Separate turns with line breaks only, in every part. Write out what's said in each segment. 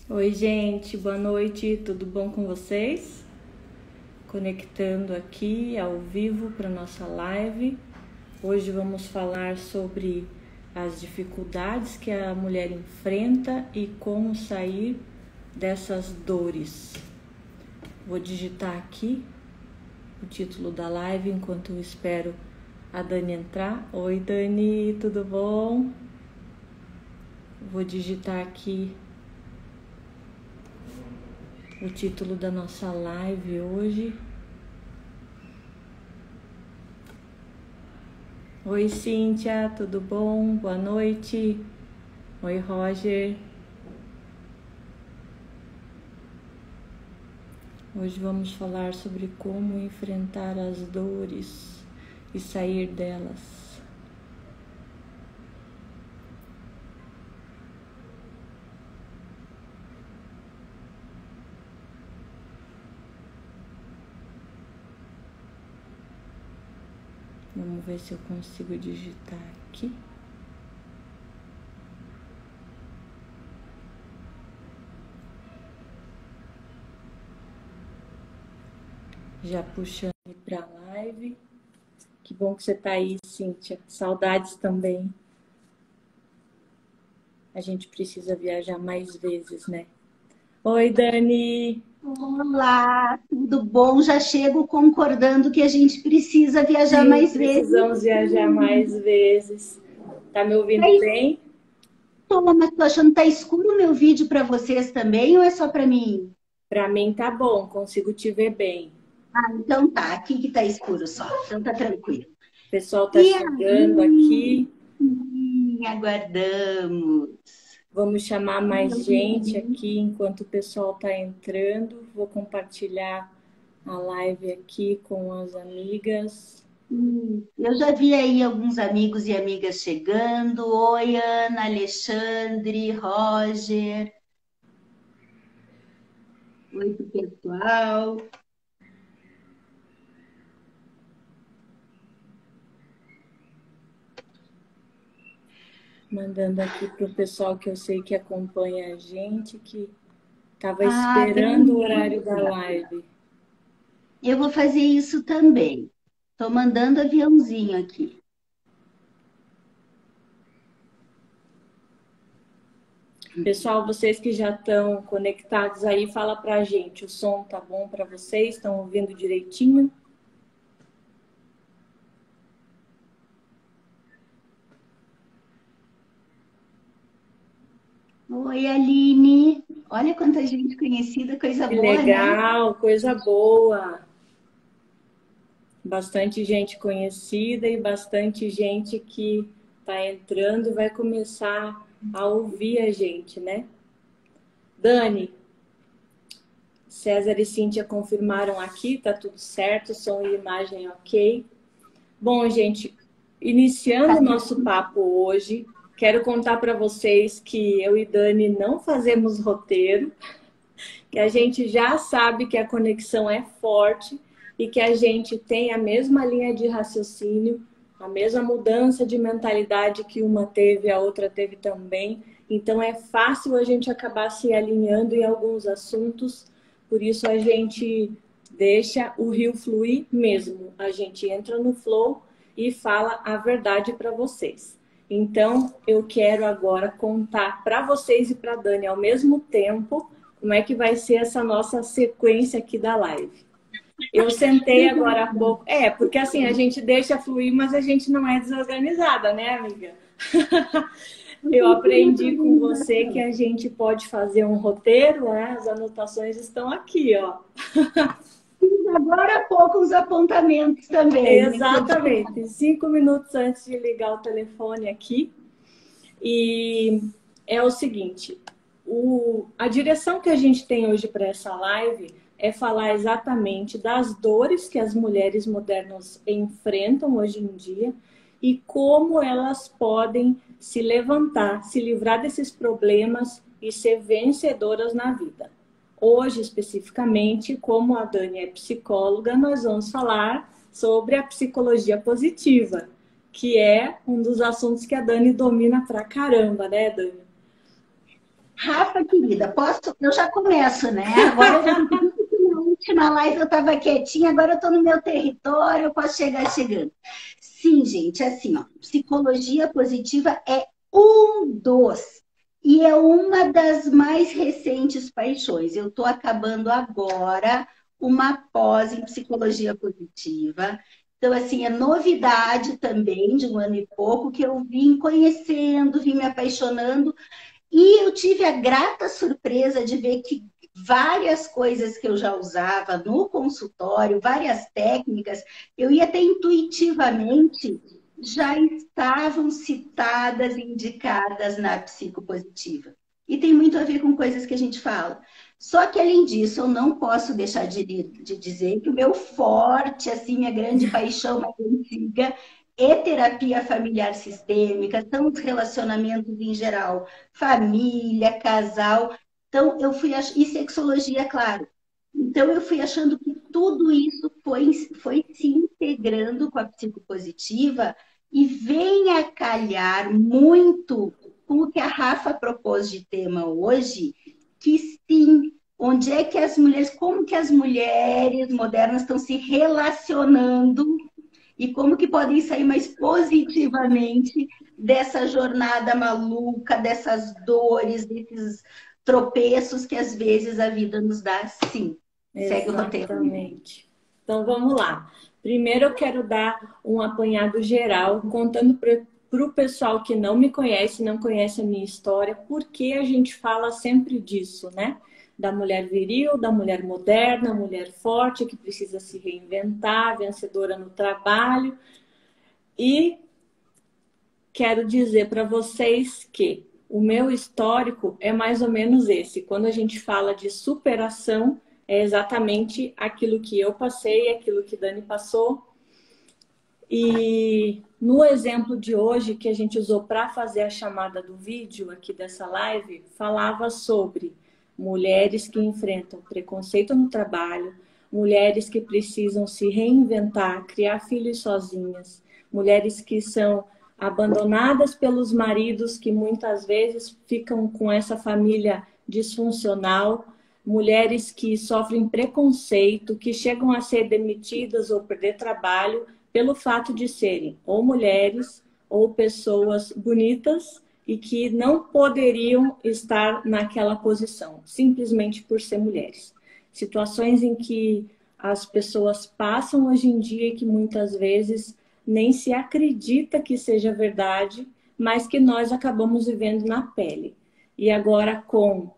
Oi, gente, boa noite, tudo bom com vocês? Conectando aqui ao vivo para nossa live. Hoje vamos falar sobre as dificuldades que a mulher enfrenta e como sair dessas dores. Vou digitar aqui o título da live enquanto eu espero a Dani entrar. Oi, Dani, tudo bom? Vou digitar aqui o título da nossa live hoje. Oi, Cíntia, tudo bom? Boa noite. Oi, Roger. Hoje vamos falar sobre como enfrentar as dores e sair delas. Vamos ver se eu consigo digitar aqui. Já puxando para a live. Que bom que você está aí, Cíntia. Saudades também. A gente precisa viajar mais vezes, né? Oi, Dani.
Olá, tudo bom? Já chego concordando que a gente precisa viajar
Sim,
mais vezes.
precisamos viajar mais vezes. Tá me ouvindo
Aí,
bem?
mas tô achando que tá escuro o meu vídeo para vocês também ou é só para mim?
Para mim tá bom, consigo te ver bem.
Ah, então tá, aqui que tá escuro só, então tá tranquilo.
O pessoal tá
E
chegando aqui.
aí, aguardamos.
Vamos chamar mais gente aqui enquanto o pessoal tá entrando. Vou compartilhar a live aqui com as amigas.
Eu já vi aí alguns amigos e amigas chegando. Oi, Ana, Alexandre, Roger. Oi, pro pessoal.
Mandando aqui pro pessoal que eu sei que acompanha a gente, que tava
Ah,
esperando o horário da
beleza.
live.
Eu vou fazer isso também. Estou mandando aviãozinho aqui.
Pessoal, vocês que já estão conectados aí, fala pra gente, o som tá bom para vocês? Estão ouvindo direitinho?
Oi, Aline. Olha quanta gente conhecida, coisa
Que
boa, né?
legal, coisa boa. Bastante gente conhecida e bastante gente que está entrando e vai começar a ouvir a gente, né? Dani, César e Cíntia confirmaram aqui, tá tudo certo, som e imagem ok. Bom, gente, iniciando o nosso papo hoje, quero contar para vocês que eu e Dani não fazemos roteiro, que a gente já sabe que a conexão é forte e que a gente tem a mesma linha de raciocínio, a mesma mudança de mentalidade que uma teve, a outra teve também. Então é fácil a gente acabar se alinhando em alguns assuntos, por isso a gente deixa o rio fluir mesmo. A gente entra no flow e fala a verdade para vocês. Então, eu quero agora contar para vocês e para Dani ao mesmo tempo como é que vai ser essa nossa sequência aqui da live. Eu sentei agora há pouco. Porque assim, a gente deixa fluir, mas a gente não é desorganizada, né, amiga? Eu aprendi com você que a gente pode fazer um roteiro, né? As anotações estão aqui, ó.
Agora há pouco os apontamentos também.
Exatamente. 5 minutos antes de ligar o telefone aqui. E é o seguinte, a direção que a gente tem hoje para essa live é falar exatamente das dores que as mulheres modernas enfrentam hoje em dia e como elas podem se levantar, se livrar desses problemas e ser vencedoras na vida. Hoje, especificamente, como a Dani é psicóloga, nós vamos falar sobre a psicologia positiva, que é um dos assuntos que a Dani domina pra caramba, né, Dani?
Rafa, querida, posso? Eu já começo, né? Agora eu já na última live eu estava quietinha, agora eu estou no meu território, eu posso chegar chegando. Sim, gente, assim, ó, psicologia positiva é um dos, e é uma das mais recentes paixões. Eu estou acabando agora uma pós em psicologia positiva. Então, assim, é novidade também, de um ano e pouco, que eu vim conhecendo, vim me apaixonando, e eu tive a grata surpresa de ver que várias coisas que eu já usava no consultório, várias técnicas, eu ia até intuitivamente, já estavam citadas, indicadas na psicopositiva. E tem muito a ver com coisas que a gente fala. Só que, além disso, eu não posso deixar de dizer que o meu forte, assim, minha grande paixão mais antiga, é terapia familiar sistêmica, são os relacionamentos em geral, família, casal. Então, e sexologia, claro. Então, eu fui achando que tudo isso foi se integrando com a psicopositiva e vem a calhar muito com o que a Rafa propôs de tema hoje, que sim, onde é que as mulheres, como que as mulheres modernas estão se relacionando e como que podem sair mais positivamente dessa jornada maluca, dessas dores, desses tropeços que às vezes a vida nos dá, sim. Segue o roteiro.
Exatamente. Então vamos lá. Primeiro eu quero dar um apanhado geral, contando para o pessoal que não me conhece, não conhece a minha história, porque a gente fala sempre disso, né? Da mulher viril, da mulher moderna, mulher forte que precisa se reinventar, vencedora no trabalho. E quero dizer para vocês que o meu histórico é mais ou menos esse. Quando a gente fala de superação, é exatamente aquilo que eu passei, aquilo que Dani passou. E no exemplo de hoje, que a gente usou para fazer a chamada do vídeo aqui dessa live, falava sobre mulheres que enfrentam preconceito no trabalho, mulheres que precisam se reinventar, criar filhos sozinhas, mulheres que são abandonadas pelos maridos que muitas vezes ficam com essa família disfuncional, mulheres que sofrem preconceito, que chegam a ser demitidas ou perder trabalho pelo fato de serem ou mulheres ou pessoas bonitas e que não poderiam estar naquela posição, simplesmente por ser mulheres. Situações em que as pessoas passam hoje em dia e que muitas vezes nem se acredita que seja verdade, mas que nós acabamos vivendo na pele. E agora com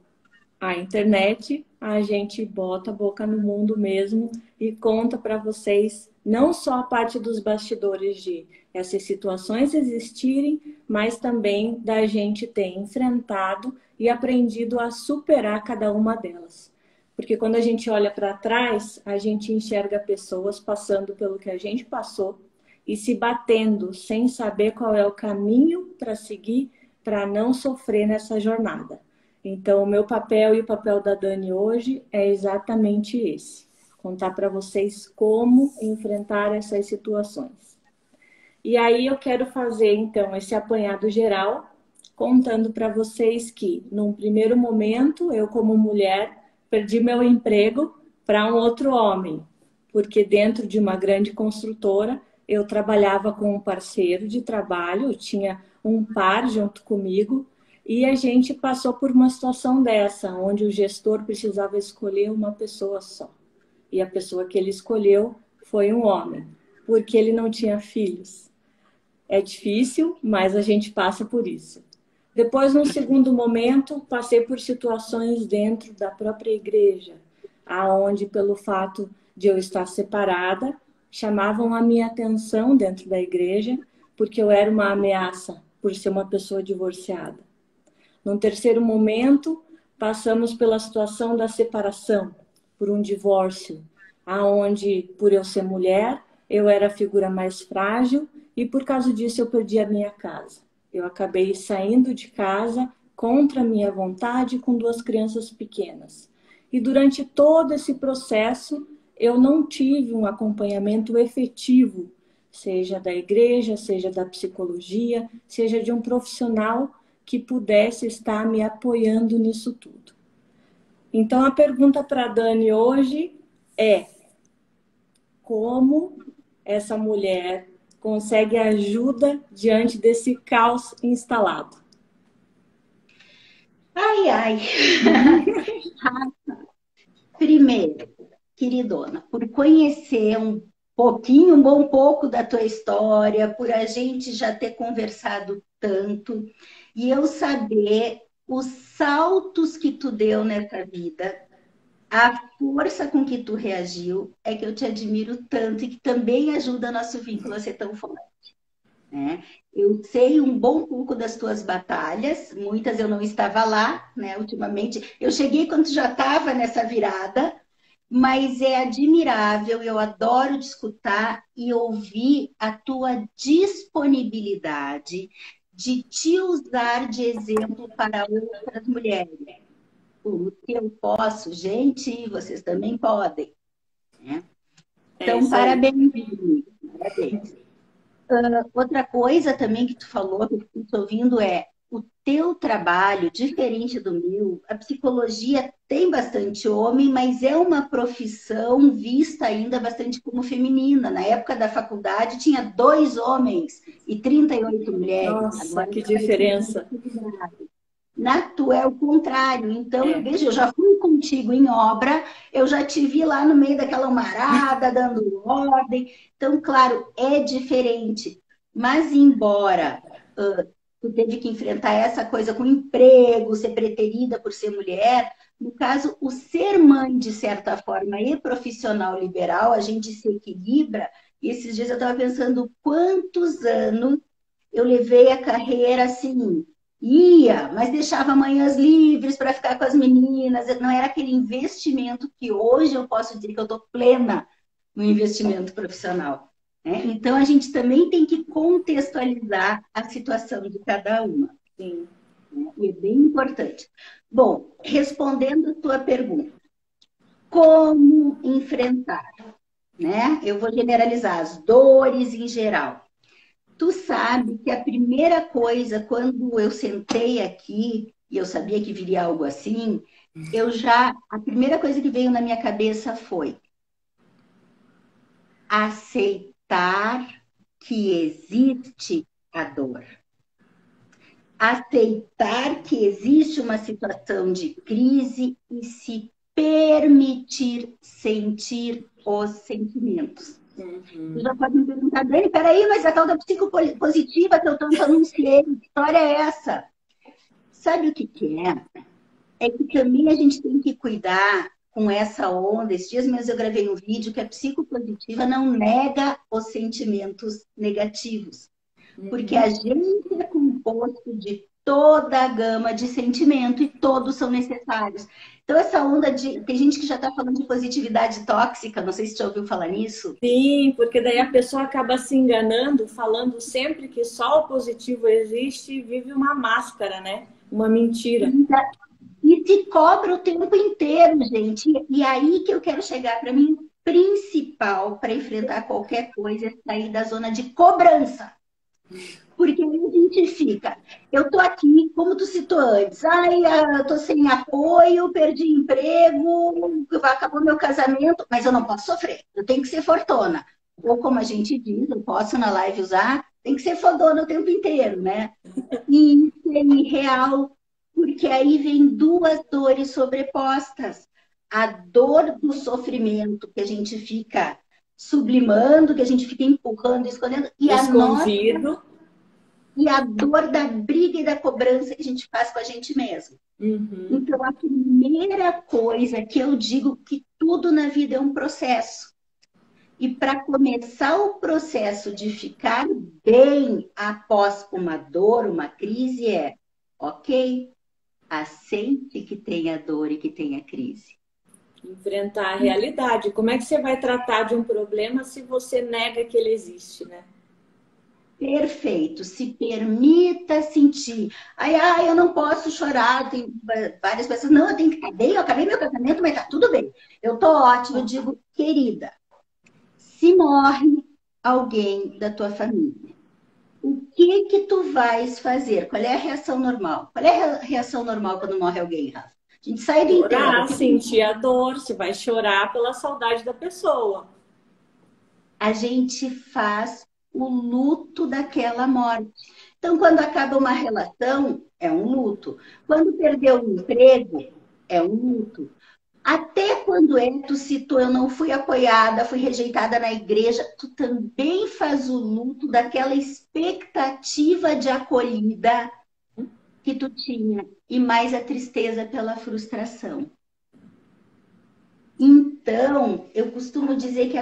a internet, a gente bota a boca no mundo mesmo e conta para vocês não só a parte dos bastidores de essas situações existirem, mas também da gente ter enfrentado e aprendido a superar cada uma delas. Porque quando a gente olha para trás, a gente enxerga pessoas passando pelo que a gente passou e se batendo sem saber qual é o caminho para seguir para não sofrer nessa jornada. Então, o meu papel e o papel da Dani hoje é exatamente esse: contar para vocês como enfrentar essas situações. E aí eu quero fazer, então, esse apanhado geral, contando para vocês que, num primeiro momento, eu, como mulher, perdi meu emprego para um outro homem, porque dentro de uma grande construtora, eu trabalhava com um parceiro de trabalho, eu tinha um par junto comigo, e a gente passou por uma situação dessa, onde o gestor precisava escolher uma pessoa só. E a pessoa que ele escolheu foi um homem, porque ele não tinha filhos. É difícil, mas a gente passa por isso. Depois, num segundo momento, passei por situações dentro da própria igreja, aonde, pelo fato de eu estar separada, chamavam a minha atenção dentro da igreja, porque eu era uma ameaça por ser uma pessoa divorciada. Num terceiro momento, passamos pela situação da separação, por um divórcio, aonde, por eu ser mulher, eu era a figura mais frágil e por causa disso eu perdi a minha casa. Eu acabei saindo de casa contra a minha vontade com duas crianças pequenas. E durante todo esse processo, eu não tive um acompanhamento efetivo, seja da igreja, seja da psicologia, seja de um profissional que pudesse estar me apoiando nisso tudo. Então, a pergunta para a Dani hoje é: como essa mulher consegue ajuda diante desse caos instalado?
Ai, ai. Primeiro, queridona, por conhecer um pouquinho, um bom pouco da tua história, por a gente já ter conversado tanto, e eu saber os saltos que tu deu nessa vida, a força com que tu reagiu, é que eu te admiro tanto e que também ajuda nosso vínculo a ser tão forte, né? Eu sei um bom pouco das tuas batalhas, muitas eu não estava lá, né? Ultimamente, eu cheguei quando tu já estava nessa virada, mas é admirável, eu adoro te escutar e ouvir a tua disponibilidade de te usar de exemplo para outras mulheres. O que eu posso, gente, vocês também podem, né? Então, parabéns, parabéns. Outra coisa também que tu falou, que eu estou ouvindo, é o teu trabalho, diferente do meu, a psicologia tem bastante homem, mas é uma profissão vista ainda bastante como feminina. Na época da faculdade tinha 2 homens e 38 mulheres.
Nossa,
Agora
que diferença.
na tua é o contrário. Então, veja, eu já fui contigo em obra, eu já te vi lá no meio daquela marada, dando ordem. Então, claro, é diferente. Mas, embora tu teve que enfrentar essa coisa com emprego, ser preterida por ser mulher, no caso, o ser mãe, de certa forma, e profissional liberal, a gente se equilibra. E esses dias eu estava pensando quantos anos eu levei a carreira assim. Ia, mas deixava manhãs livres para ficar com as meninas. Não era aquele investimento que hoje eu posso dizer que eu estou plena no investimento profissional, né? Então, a gente também tem que contextualizar a situação de cada uma.
Sim.
Né? E é bem importante. Bom, respondendo a tua pergunta, como enfrentar, né? Eu vou generalizar as dores em geral. Tu sabe que a primeira coisa, quando eu sentei aqui, e eu sabia que viria algo assim, a primeira coisa que veio na minha cabeça foi aceitar que existe a dor. Aceitar que existe uma situação de crise e se permitir sentir os sentimentos. Você já pode me perguntar, Dani, peraí, mas a tal da psicopositiva que eu tanto anunciei, que história é essa? Sabe o que é? É que também a gente tem que cuidar com essa onda. Esses dias mesmo eu gravei um vídeo que a psicopositiva não nega os sentimentos negativos. Porque a gente é composto de toda a gama de sentimento e todos são necessários. Então, essa onda de... Tem gente que já está falando de positividade tóxica, não sei se já ouviu falar nisso.
Sim, porque daí a pessoa acaba se enganando, falando sempre que só o positivo existe e vive uma máscara, né? Uma mentira.
E se cobra o tempo inteiro, gente. E aí que eu quero chegar para mim, principal para enfrentar qualquer coisa é sair da zona de cobrança. Porque aí a gente fica, eu tô aqui, como tu citou antes, ai, eu tô sem apoio, perdi emprego, acabou meu casamento, mas eu não posso sofrer, eu tenho que ser fortona. Ou como a gente diz, eu posso na live usar, tem que ser fodona o tempo inteiro, né? E isso é irreal, porque aí vem 2 dores sobrepostas. A dor do sofrimento, que a gente fica sublimando, que a gente fica empurrando, escondendo, e a nossa... E a dor da briga e da cobrança que a gente faz com a gente mesmo. Então, a primeira coisa que eu digo que tudo na vida é um processo. E para começar o processo de ficar bem após uma dor, uma crise, é ok, aceite que tenha dor e que tenha crise.
Enfrentar a realidade. Como é que você vai tratar de um problema se você nega que ele existe, né?
Perfeito, se permita sentir. Ai, eu não posso chorar. Tem várias pessoas, não, eu tenho que estar bem, eu acabei meu casamento, mas tá tudo bem. Eu tô ótima. Eu digo, querida, se morre alguém da tua família, O que que tu vais fazer? Qual é a reação normal? Qual é a reação normal quando morre alguém, Rafa? A gente sai do enterro.
Chorar, sentir a dor, você vai chorar pela saudade da pessoa.
A gente faz o luto daquela morte. Então, quando acaba uma relação, é um luto. Quando perdeu um emprego, é um luto. Até quando tu citou, eu não fui apoiada, fui rejeitada na igreja, tu também faz o luto daquela expectativa de acolhida que tu tinha e mais a tristeza pela frustração. Então, eu costumo dizer que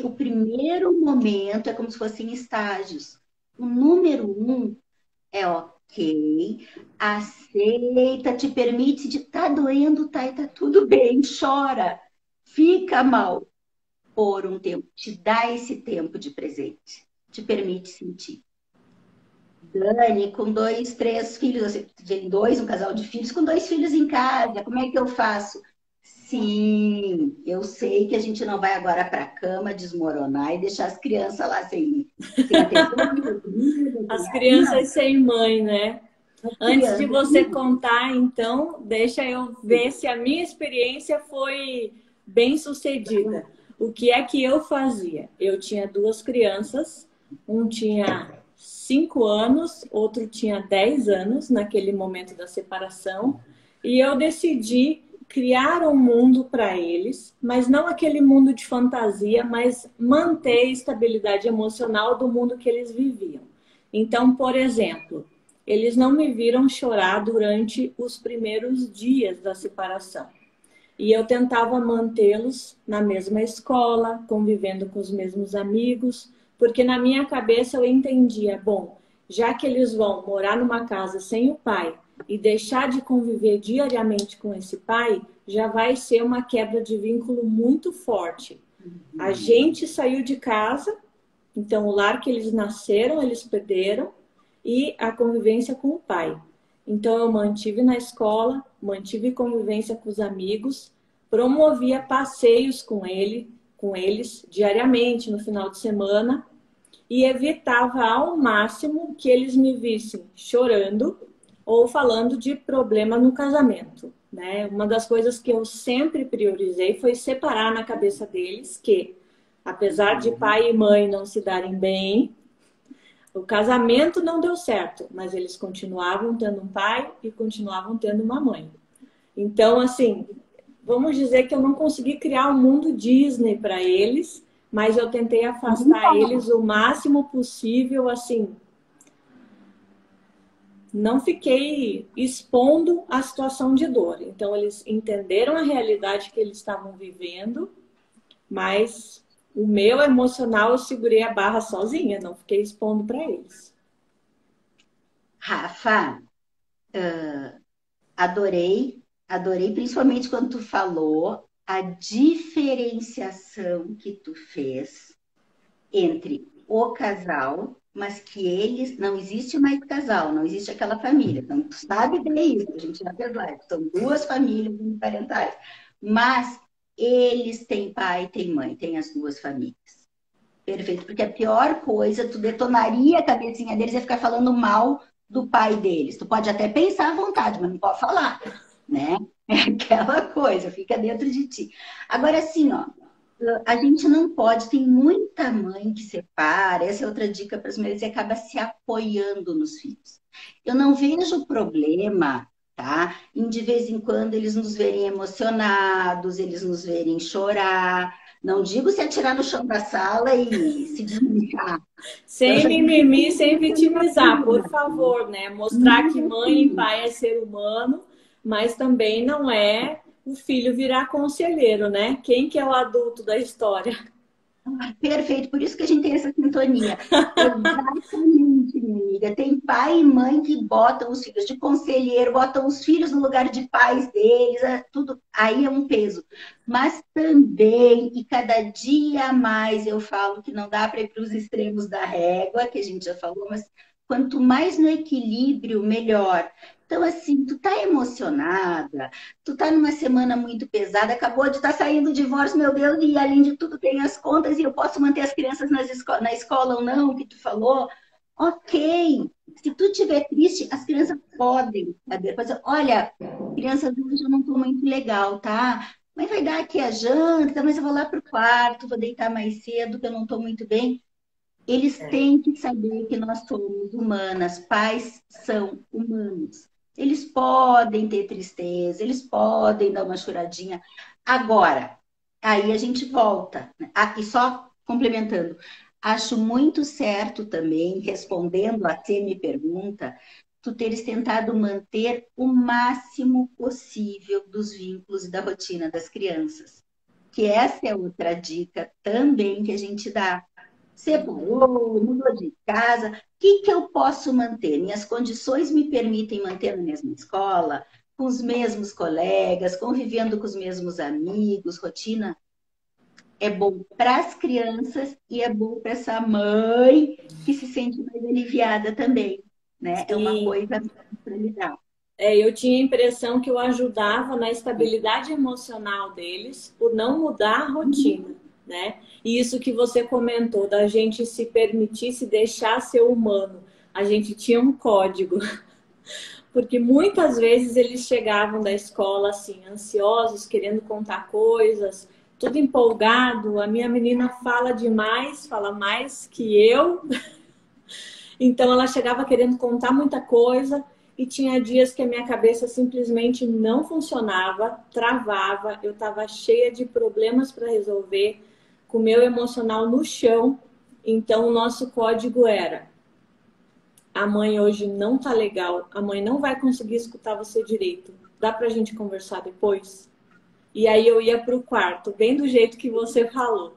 o primeiro momento é como se fossem estágios. O número 1 é ok, aceita, te permite de tá doendo, tá, e tá tudo bem, chora, fica mal por um tempo, te dá esse tempo de presente, te permite sentir. Dani, com 2, 3 filhos, tem dois, um casal de filhos, com 2 filhos em casa, como é que eu faço? Sim, eu sei que a gente não vai agora para a cama desmoronar e deixar as crianças lá sem atenção.
As crianças sem mãe, né? Antes de você
Crianças.
contar, então, deixa eu ver se a minha experiência foi bem sucedida. O que é que eu fazia? Eu tinha 2 crianças, um tinha 5 anos, outro tinha 10 anos naquele momento da separação, e eu decidi criar um mundo para eles, mas não aquele mundo de fantasia, mas manter a estabilidade emocional do mundo que eles viviam. Então, por exemplo, eles não me viram chorar durante os primeiros dias da separação. E eu tentava mantê-los na mesma escola, convivendo com os mesmos amigos, porque na minha cabeça eu entendia, bom, já que eles vão morar numa casa sem o pai e deixar de conviver diariamente com esse pai, já vai ser uma quebra de vínculo muito forte. A gente saiu de casa, então o lar que eles nasceram, eles perderam, e a convivência com o pai. Então eu mantive na escola, mantive convivência com os amigos, promovia passeios com eles diariamente no final de semana e evitava ao máximo que eles me vissem chorando ou falando de problema no casamento, né? Uma das coisas que eu sempre priorizei foi separar na cabeça deles que, apesar de pai e mãe não se darem bem, o casamento não deu certo, mas eles continuavam tendo um pai e continuavam tendo uma mãe. Então, assim, vamos dizer que eu não consegui criar um mundo Disney para eles, mas eu tentei afastar eles o máximo possível, assim. Não fiquei expondo a situação de dor. Então, eles entenderam a realidade que eles estavam vivendo, mas o meu emocional eu segurei a barra sozinha, não fiquei expondo para eles.
Rafa, adorei, principalmente quando tu falou a diferenciação que tu fez entre o casal, mas que eles, não existe mais casal, não existe aquela família. Então, tu sabe bem isso, a gente já fez live. São 2 famílias parentais, mas eles têm pai, têm mãe, têm as 2 famílias. Perfeito, porque a pior coisa, tu detonaria a cabecinha deles e ficar falando mal do pai deles. Tu pode até pensar à vontade, mas não pode falar, né? É aquela coisa, fica dentro de ti. Agora, assim, ó, a gente não pode, tem muita mãe que separa, essa é outra dica para as mulheres, e acaba se apoiando nos filhos. Eu não vejo problema, tá? Em de vez em quando eles nos verem emocionados, eles nos verem chorar. Não digo se atirar no chão da sala e se desligar.
Sem mimimi, sem vitimizar, por favor, né? Mostrar que mãe e pai é ser humano, mas também não é o filho virar conselheiro, né? Quem que é o adulto da história?
Perfeito, por isso que a gente tem essa sintonia. Exatamente, minha amiga. Tem pai e mãe que botam os filhos de conselheiro, botam os filhos no lugar de pais deles, tudo aí é um peso. Mas também, e cada dia mais eu falo que não dá para ir para os extremos da régua, que a gente já falou, mas quanto mais no equilíbrio, melhor. Então, assim, tu tá emocionada, tu tá numa semana muito pesada, acabou de estar saindo o divórcio, meu Deus, e além de tudo tem as contas, e eu posso manter as crianças na escola ou não, que tu falou. Ok. Se tu estiver triste, as crianças podem saber. Olha, crianças, hoje eu não estou muito legal, tá? Mas vai dar aqui a janta, mas eu vou lá pro quarto, vou deitar mais cedo, que eu não estou muito bem. Eles têm que saber que nós somos humanas, pais são humanos. Eles podem ter tristeza, eles podem dar uma choradinha. Agora, aí a gente volta, né? E só complementando, acho muito certo também, respondendo a semi-pergunta, tu teres tentado manter o máximo possível dos vínculos e da rotina das crianças. Que essa é outra dica também que a gente dá. Separou, mudou de casa. O que eu posso manter? Minhas condições me permitem manter na mesma escola, com os mesmos colegas, convivendo com os mesmos amigos, rotina. É bom para as crianças e é bom para essa mãe que se sente mais aliviada também, né? É uma
Sim.
coisa para lidar.
Eu tinha a impressão que eu ajudava na estabilidade emocional deles por não mudar a rotina, né? E isso que você comentou, da gente se permitir, se deixar ser humano. A gente tinha um código, porque muitas vezes eles chegavam da escola assim, ansiosos, querendo contar coisas, tudo empolgado. A minha menina fala demais, fala mais que eu, então ela chegava querendo contar muita coisa e tinha dias que a minha cabeça simplesmente não funcionava, travava, eu estava cheia de problemas para resolver, com o meu emocional no chão. Então o nosso código era: a mãe hoje não tá legal, a mãe não vai conseguir escutar você direito. Dá pra gente conversar depois? E aí eu ia pro quarto, bem do jeito que você falou.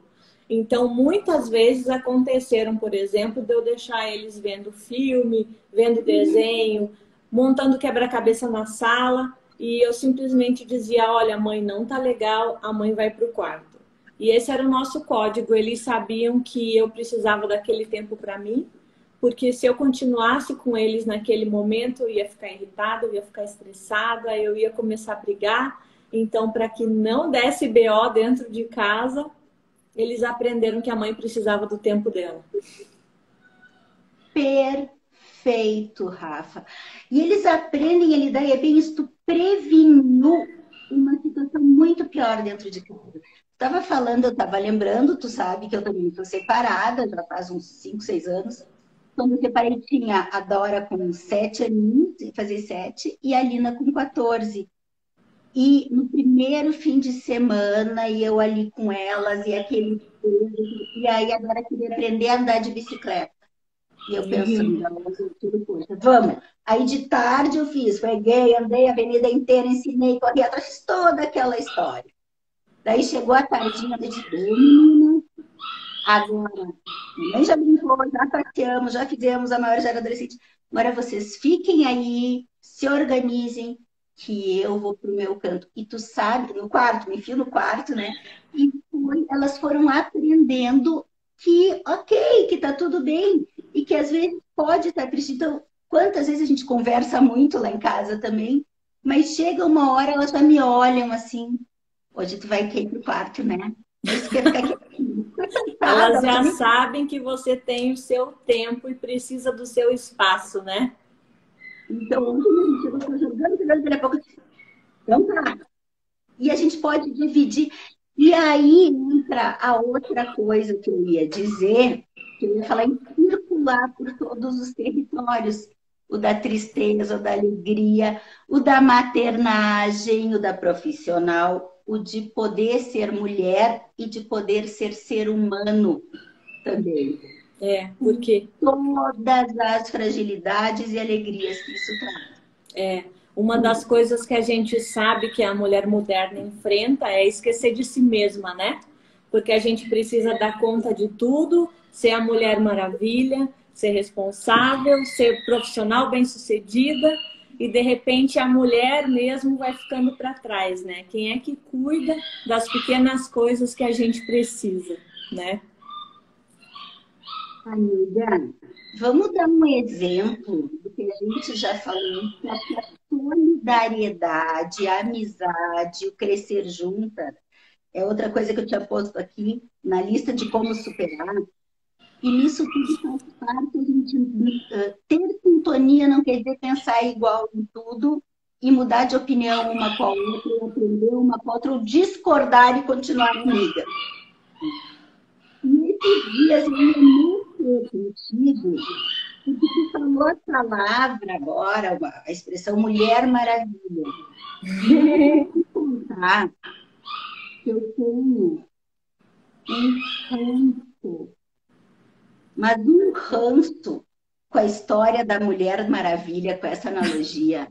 Então, muitas vezes aconteceram, por exemplo, de eu deixar eles vendo filme, vendo desenho, montando quebra-cabeça na sala, e eu simplesmente dizia: olha, a mãe não tá legal, a mãe vai pro quarto. E esse era o nosso código. Eles sabiam que eu precisava daquele tempo para mim, porque se eu continuasse com eles naquele momento, eu ia ficar irritada, eu ia ficar estressada, eu ia começar a brigar. Então, para que não desse BO dentro de casa, eles aprenderam que a mãe precisava do tempo dela.
Perfeito, Rafa. E eles aprendem a lidar, e é bem isso, tu preveniu uma situação muito pior dentro de casa. Estava falando, eu estava lembrando, tu sabe que eu também estou separada, já faz uns 5, 6 anos. Quando eu separei, tinha a Dora com 7 aninhos, fazer 7, e a Lina com 14. E no primeiro fim de semana, e eu ali com elas, e aquele... E aí agora eu queria aprender a andar de bicicleta. E eu pensando, vamos. Aí de tarde eu fiz, peguei, andei a avenida inteira, ensinei, corri atrás, fiz toda aquela história. Daí chegou a tardinha, eu disse, menina, agora, nem já brincou, já passeamos, já fizemos, a maior já era adolescente. Agora vocês fiquem aí, se organizem, que eu vou pro meu canto. E tu sabe, no quarto, me enfio no quarto, né? E elas foram aprendendo que, ok, que tá tudo bem. E que às vezes pode estar triste. Então, quantas vezes a gente conversa muito lá em casa também, mas chega uma hora, elas já me olham assim, hoje tu vai ir pro quarto, né? Isso quer ficar quietinho.
Elas já sabem que você tem o seu tempo e precisa do seu espaço, né?
Então, ontem a gente chegou jogando, daqui a pouco. Então tá. E a gente pode dividir. E aí entra a outra coisa que eu ia dizer, que eu ia falar em circular por todos os territórios. O da tristeza, o da alegria, o da maternagem, o da profissional, o de poder ser mulher e de poder ser ser humano também.
Porque
todas as fragilidades e alegrias que isso traz.
Uma das coisas que a gente sabe que a mulher moderna enfrenta é esquecer de si mesma, né? Porque a gente precisa dar conta de tudo, ser a Mulher Maravilha, ser responsável, ser profissional bem-sucedida, e de repente a mulher mesmo vai ficando para trás, né? Quem é que cuida das pequenas coisas que a gente precisa, né?
Amiga, vamos dar um exemplo do que a gente já falou, que a solidariedade, a amizade, o crescer juntas, é outra coisa que eu tinha posto aqui na lista de como superar. E nisso tudo faz parte a gente ter sintonia, não quer dizer pensar igual em tudo e mudar de opinião uma com a outra, ou aprender uma com a outra, ou discordar e continuar amiga. E esses dias eu ia muito contigo, porque tu falou a palavra agora, a expressão Mulher Maravilha. E eu vou te contar que eu tenho um ranço, mas um ranço com a história da Mulher Maravilha, com essa analogia.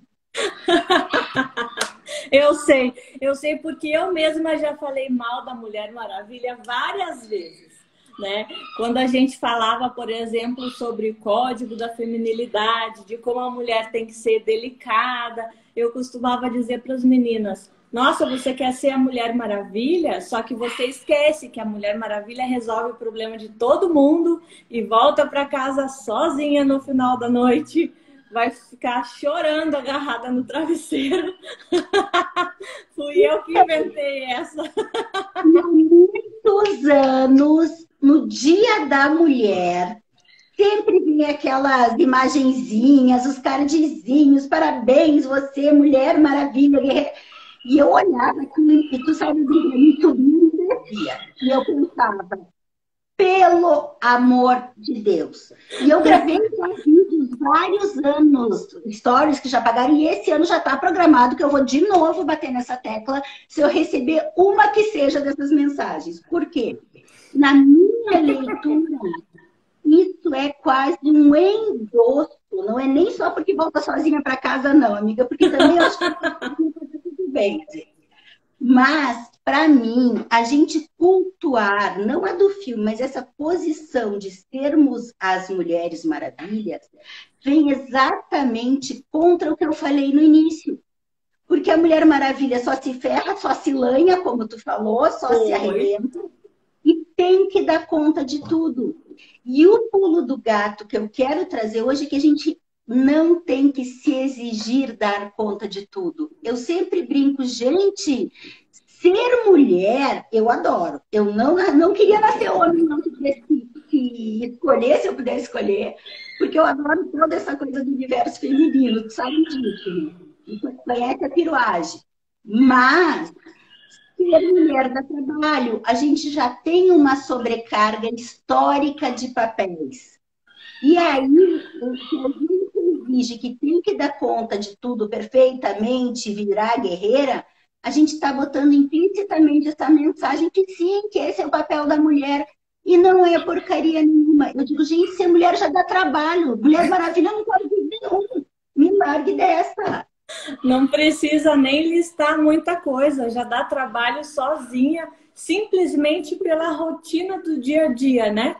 Eu sei porque eu mesma já falei mal da Mulher Maravilha várias vezes, né? Quando a gente falava, por exemplo, sobre o código da feminilidade, de como a mulher tem que ser delicada, eu costumava dizer para as meninas: nossa, você quer ser a Mulher Maravilha? Só que você esquece que a Mulher Maravilha resolve o problema de todo mundo e volta para casa sozinha no final da noite. Vai ficar chorando agarrada no travesseiro. Fui eu que inventei essa.
Há muitos anos, no Dia da Mulher, sempre vinha aquelas imagenzinhas, os cardzinhos, parabéns, você, Mulher Maravilha, guerreira. E eu olhava aquilo e tu sabe, me subia e descia. E eu pensava, pelo amor de Deus. E eu gravei vídeos vários anos, stories que já pagaram, e esse ano já está programado que eu vou de novo bater nessa tecla se eu receber uma que seja dessas mensagens. Por quê? Na minha leitura, isso é quase um endosso. Não é nem só porque volta sozinha para casa, não, amiga, porque também eu acho que tá tudo bem. Mas, para mim, a gente cultuar, não a do filme, mas essa posição de sermos as Mulheres Maravilhas, vem exatamente contra o que eu falei no início. Porque a Mulher Maravilha só se ferra, só se lanha, como tu falou, só se arrebenta, e tem que dar conta de tudo. E o pulo do gato que eu quero trazer hoje é que a gente não tem que se exigir dar conta de tudo. Eu sempre brinco, gente, ser mulher, eu adoro. Eu não queria nascer homem, não, que escolher, se eu puder escolher, porque eu adoro toda essa coisa do universo feminino, tu sabe disso, né? E tu conhece a piruagem. Mas ser mulher dá trabalho. A gente já tem uma sobrecarga histórica de papéis. E aí, se a gente exige que tem que dar conta de tudo perfeitamente, virar guerreira, a gente está botando implicitamente essa mensagem que sim, que esse é o papel da mulher. E não é porcaria nenhuma. Eu digo, gente, ser mulher já dá trabalho. Mulher Maravilha não pode vir nenhum. Me largue dessa.
Não precisa nem listar muita coisa, já dá trabalho sozinha, simplesmente pela rotina do dia a dia, né?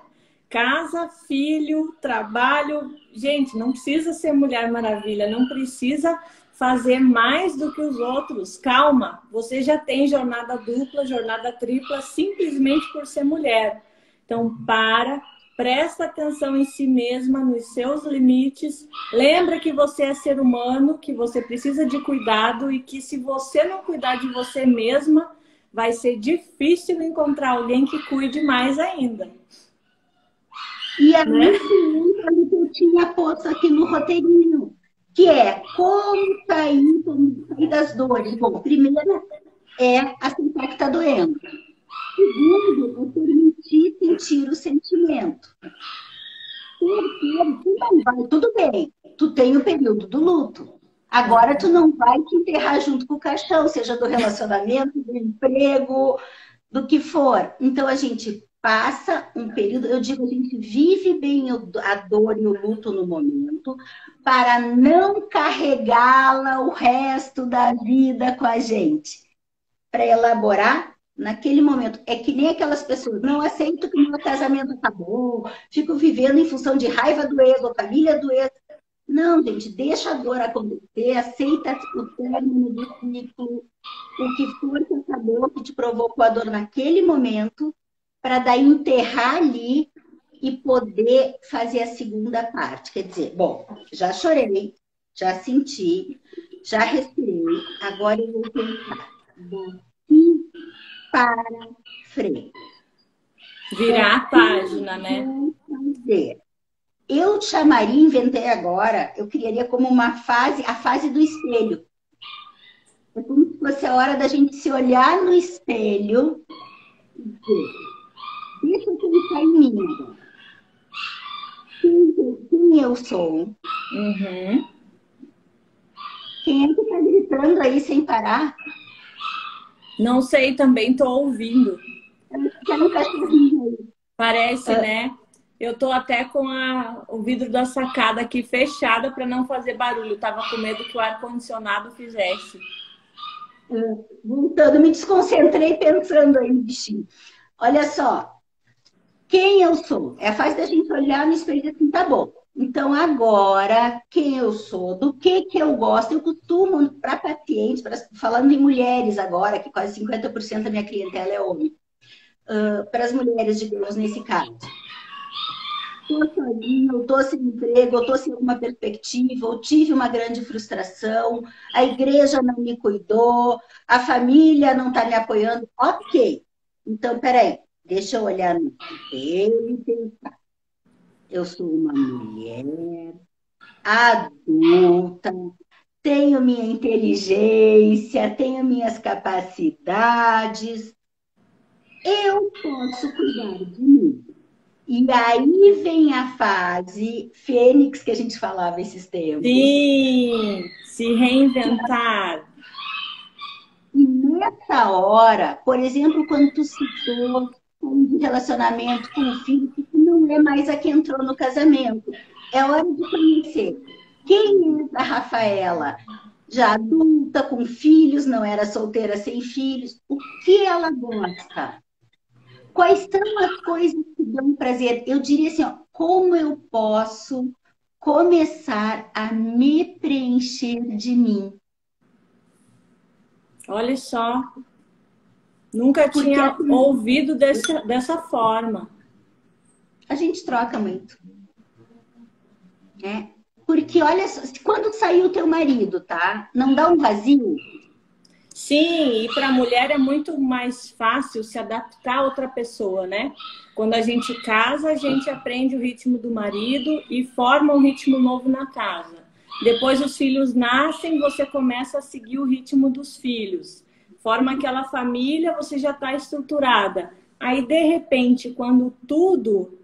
Casa, filho, trabalho. Gente, não precisa ser Mulher Maravilha, não precisa fazer mais do que os outros. Calma, você já tem jornada dupla, jornada tripla, simplesmente por ser mulher. Então, presta atenção em si mesma, nos seus limites. Lembra que você é ser humano, que você precisa de cuidado e que se você não cuidar de você mesma, vai ser difícil encontrar alguém que cuide mais ainda.
E aí, né? Que eu tinha posto aqui no roteirinho, que é como sair das dores. Bom, primeiro é aceitar que está doendo. Segundo, é permitir sentir o sentimento. Terceiro, tu não vai, tudo bem, tu tem o período do luto. Agora tu não vai te enterrar junto com o caixão, seja do relacionamento, do emprego, do que for. Então a gente passa um período, eu digo, a gente vive bem a dor e o luto no momento, para não carregá-la o resto da vida com a gente. Para elaborar naquele momento. É que nem aquelas pessoas, não aceito que meu casamento acabou, fico vivendo em função de raiva do ex, ou família do ex. Não, gente, deixa a dor acontecer, aceita o término do ciclo, o que for que acabou, que te provocou a dor naquele momento, para daí enterrar ali e poder fazer a segunda parte. Quer dizer, bom, já chorei, já senti, já respirei, agora eu vou pensar daqui para frente.
Virar a página, né?
dizer. Eu chamaria, inventei agora, eu criaria como uma fase, a fase do espelho. É como se fosse a hora da gente se olhar no espelho e dizer, deixa eu pensar em mim agora. Quem eu sou?
Uhum.
Quem é que está gritando aí sem parar?
Não sei, também tô ouvindo.
Quer um cachorrinho aí.
Parece, né? Eu tô até com o vidro da sacada aqui fechada para não fazer barulho. Tava com medo que o ar-condicionado fizesse.
Voltando, me desconcentrei pensando aí no bichinho. Olha só, quem eu sou? É a fase da gente olhar no espelho e dizer assim, tá bom. Então, agora, quem eu sou, do que eu gosto, eu costumo, para pacientes, falando em mulheres agora, que quase 50% da minha clientela é homem, para as mulheres, digamos, nesse caso. Estou sozinha, eu estou sem emprego, eu estou sem alguma perspectiva, eu tive uma grande frustração, a igreja não me cuidou, a família não está me apoiando. Ok, então, peraí, deixa eu olhar no espelho e pensar. Eu sou uma mulher adulta, tenho minha inteligência, tenho minhas capacidades, eu posso cuidar de mim. E aí vem a fase fênix que a gente falava esses tempos.
Sim, se reinventar.
E nessa hora, por exemplo, quando tu citou um relacionamento com o filho, que não é mais a que entrou no casamento. É hora de conhecer quem é a Rafaela, já adulta, com filhos, não era solteira sem filhos, o que ela gosta? Quais são as coisas que dão prazer? Eu diria assim, ó, como eu posso começar a me preencher de mim?
Olha só, nunca
Porque
tinha ouvido dessa forma.
a gente troca muito, né? Porque olha só, quando saiu o teu marido, tá? Não dá um vazio?
Sim, e para a mulher é muito mais fácil se adaptar a outra pessoa, né? Quando a gente casa, a gente aprende o ritmo do marido e forma um ritmo novo na casa. Depois os filhos nascem, você começa a seguir o ritmo dos filhos. Forma aquela família, você já está estruturada. Aí, de repente, quando tudo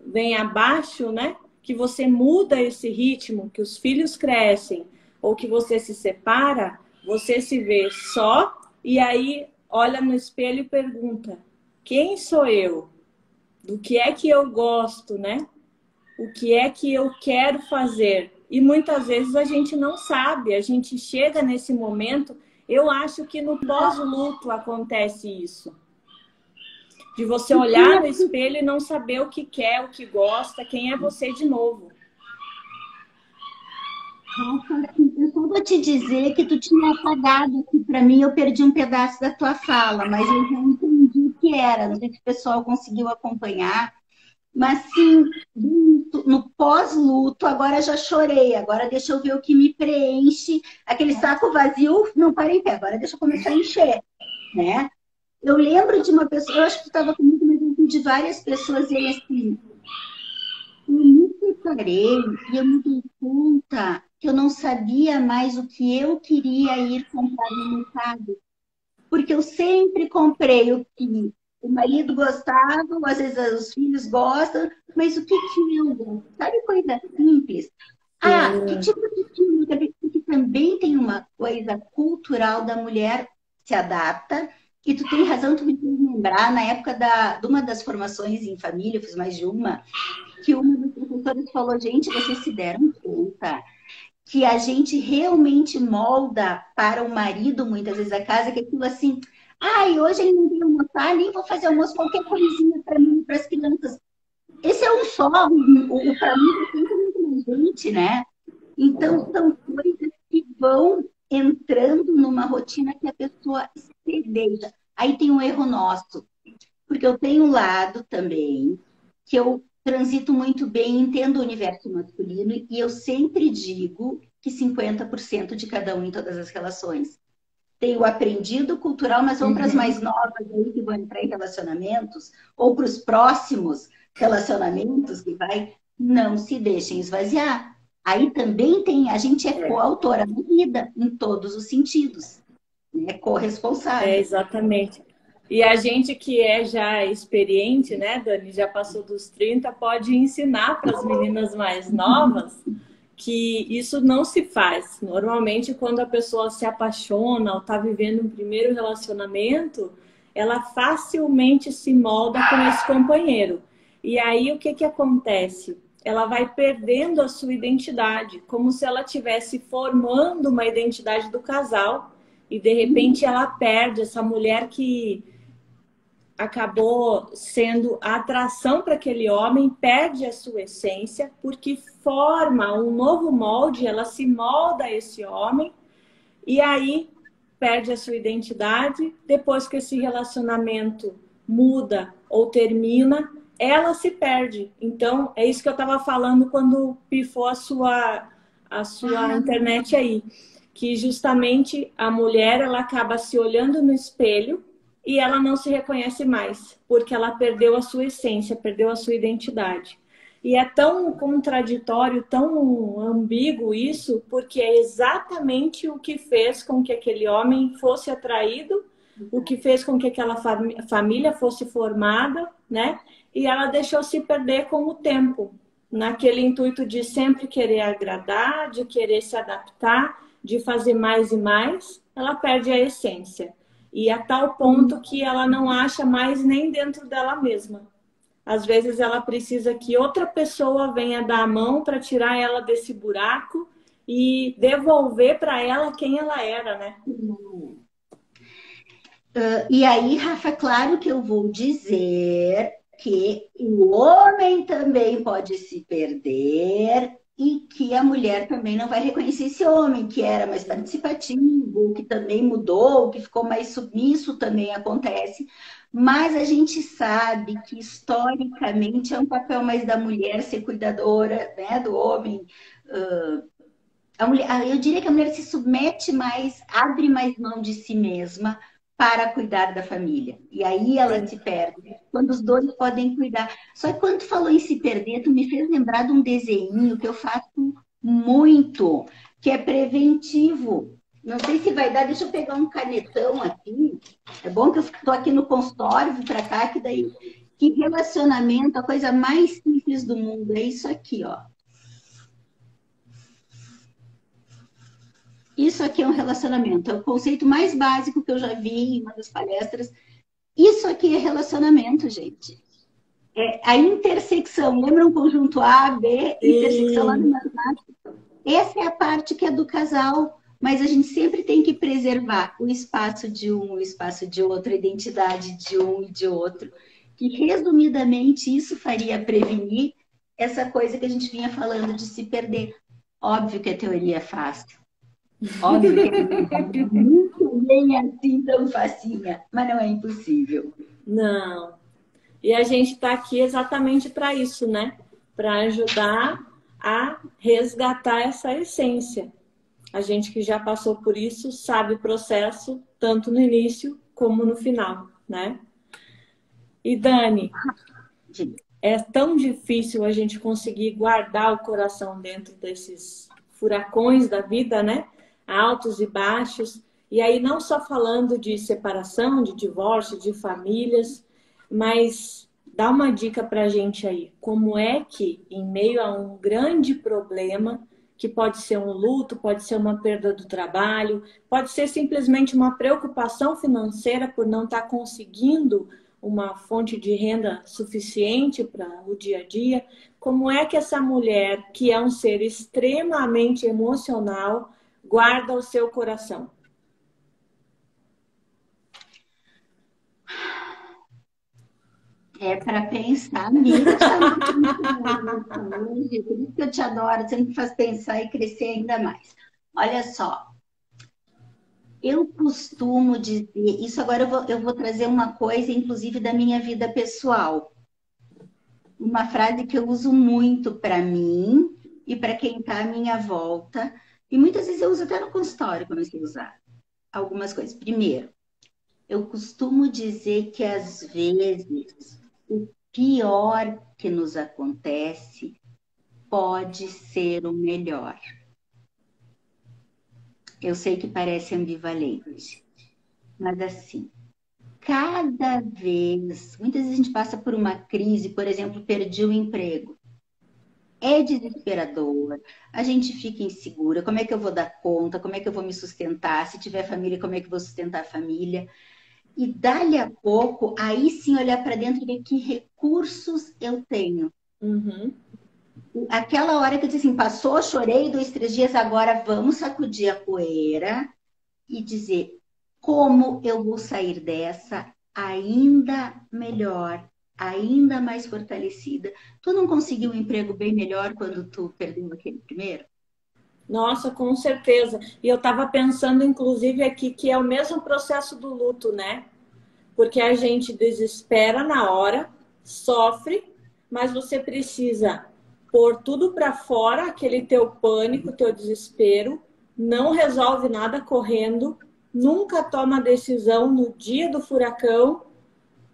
vem abaixo, né? Que você muda esse ritmo, que os filhos crescem ou que você se separa, você se vê só e aí olha no espelho e pergunta: quem sou eu? Do que é que eu gosto, né? O que é que eu quero fazer? E muitas vezes a gente não sabe, a gente chega nesse momento. Eu acho que no pós-luto acontece isso. De você olhar no espelho e não saber o que quer, o que gosta, quem é você de novo.
Eu só vou te dizer que tu tinha apagado aqui para mim, eu perdi um pedaço da tua fala, mas eu já entendi o que era. Não sei se o pessoal conseguiu acompanhar, mas sim, no pós-luto, agora já chorei, agora deixa eu ver o que me preenche. Aquele saco vazio, não para em pé, agora deixa eu começar a encher, né? Eu lembro de uma pessoa, eu acho que tu estava comigo, mas eu lembro de várias pessoas dizendo assim, eu me separei e eu me dei conta que eu não sabia mais o que eu queria ir comprar no mercado. Porque eu sempre comprei o que o marido gostava, ou às vezes os filhos gostam, mas o que que eu gosto? Sabe coisa simples? Ah, que tipo de filme? Porque também tem uma coisa cultural da mulher se adapta, e tu tem razão, tu me fez lembrar, na época de uma das formações em família, eu fiz mais de uma, que uma das professoras falou, gente, vocês se deram conta que a gente realmente molda para o marido, muitas vezes, a casa, que é aquilo assim, ai, hoje ele não veio almoçar, nem vou fazer almoço, qualquer coisinha para mim e para as crianças. Esse é um só, para mim, é muito mais gente, né? Então, são coisas que vão entrando numa rotina que a pessoa se deixa. Aí tem um erro nosso, porque eu tenho um lado também que eu transito muito bem, entendo o universo masculino e eu sempre digo que 50% de cada um em todas as relações. Tem o aprendido cultural, mas vamos para as mais novas aí que vão entrar em relacionamentos, ou para os próximos, relacionamentos que vai, não se deixem esvaziar. Aí também tem, a gente é coautora da vida, em todos os sentidos, né? Corresponsável.
Exatamente. E a gente que é já experiente, né, Dani, já passou dos 30, pode ensinar para as meninas mais novas que isso não se faz. Normalmente, quando a pessoa se apaixona ou está vivendo um primeiro relacionamento, ela facilmente se molda com esse companheiro. E aí, o que que acontece? Ela vai perdendo a sua identidade, como se ela estivesse formando uma identidade do casal e, de repente, ela perde essa mulher que acabou sendo a atração para aquele homem, perde a sua essência, porque forma um novo molde, ela se molda a esse homem, e aí perde a sua identidade. Depois que esse relacionamento muda ou termina, ela se perde. Então, é isso que eu estava falando quando pifou a sua internet aí. Que justamente a mulher, ela acaba se olhando no espelho e ela não se reconhece mais, porque ela perdeu a sua essência, perdeu a sua identidade. E é tão contraditório, tão ambíguo isso, porque é exatamente o que fez com que aquele homem fosse atraído, o que fez com que aquela família fosse formada, né? E ela deixou se perder com o tempo, naquele intuito de sempre querer agradar, de querer se adaptar, de fazer mais e mais, ela perde a essência. E a tal ponto que ela não acha mais nem dentro dela mesma. Às vezes ela precisa que outra pessoa venha dar a mão para tirar ela desse buraco e devolver para ela quem ela era, né?
E aí, Rafa, claro que eu vou dizer que o homem também pode se perder e que a mulher também não vai reconhecer esse homem que era mais participativo, que também mudou, que ficou mais submisso, também acontece. Mas a gente sabe que historicamente é um papel mais da mulher ser cuidadora, né, do homem. A mulher, eu diria que a mulher se submete mais, abre mais mão de si mesma para cuidar da família. E aí ela se perde, quando os dois podem cuidar. Só que quando tu falou em se perder, tu me fez lembrar de um desenho que eu faço muito, que é preventivo. Não sei se vai dar, deixa eu pegar um canetão aqui. É bom que eu estou aqui no consultório, vim para cá, que daí. Que relacionamento, a coisa mais simples do mundo é isso aqui, ó. Isso aqui é um relacionamento, é o conceito mais básico que eu já vi em uma das palestras. Isso aqui é relacionamento, gente. É a intersecção. Lembra um conjunto A, B, intersecção lá no matemática? Essa é a parte que é do casal, mas a gente sempre tem que preservar o espaço de um, o espaço de outro, a identidade de um e de outro. Que, resumidamente, isso faria prevenir essa coisa que a gente vinha falando de se perder. Óbvio que a teoria é fácil. Óbvio que muito bem assim tão facinha, mas não é impossível.
Não. E a gente está aqui exatamente para isso, né? Para ajudar a resgatar essa essência. A gente que já passou por isso sabe o processo, tanto no início como no final, né? E Dani, é tão difícil a gente conseguir guardar o coração dentro desses furacões da vida, né? Altos e baixos. E aí não só falando de separação, de divórcio, de famílias, mas dá uma dica pra gente aí. Como é que, em meio a um grande problema, que pode ser um luto, pode ser uma perda do trabalho, pode ser simplesmente uma preocupação financeira por não estar conseguindo uma fonte de renda suficiente para o dia a dia, como é que essa mulher, que é um ser extremamente emocional, guarda o seu coração?
É para pensar mesmo. Por isso que eu te adoro, você me faz pensar e crescer ainda mais. Olha só, eu costumo dizer, isso agora eu vou trazer uma coisa, inclusive, da minha vida pessoal. Uma frase que eu uso muito para mim e para quem está à minha volta. E muitas vezes eu uso até no consultório, comecei a usar algumas coisas. Primeiro, eu costumo dizer que às vezes o pior que nos acontece pode ser o melhor. Eu sei que parece ambivalente, mas assim, cada vez, muitas vezes a gente passa por uma crise, por exemplo, perdi o emprego. É desesperador, a gente fica insegura, como é que eu vou dar conta, como é que eu vou me sustentar, se tiver família, como é que eu vou sustentar a família? E dali a pouco, aí sim olhar para dentro e ver que recursos eu tenho.
Uhum.
Aquela hora que eu disse assim, passou, chorei 2, 3 dias, agora vamos sacudir a poeira e dizer como eu vou sair dessa ainda melhor, ainda mais fortalecida. Tu não conseguiu um emprego bem melhor quando tu perdeu aquele primeiro?
Nossa, com certeza. E eu estava pensando, inclusive, aqui que é o mesmo processo do luto, né? Porque a gente desespera na hora, sofre, mas você precisa pôr tudo para fora, aquele teu pânico, teu desespero, não resolve nada correndo, nunca toma decisão no dia do furacão,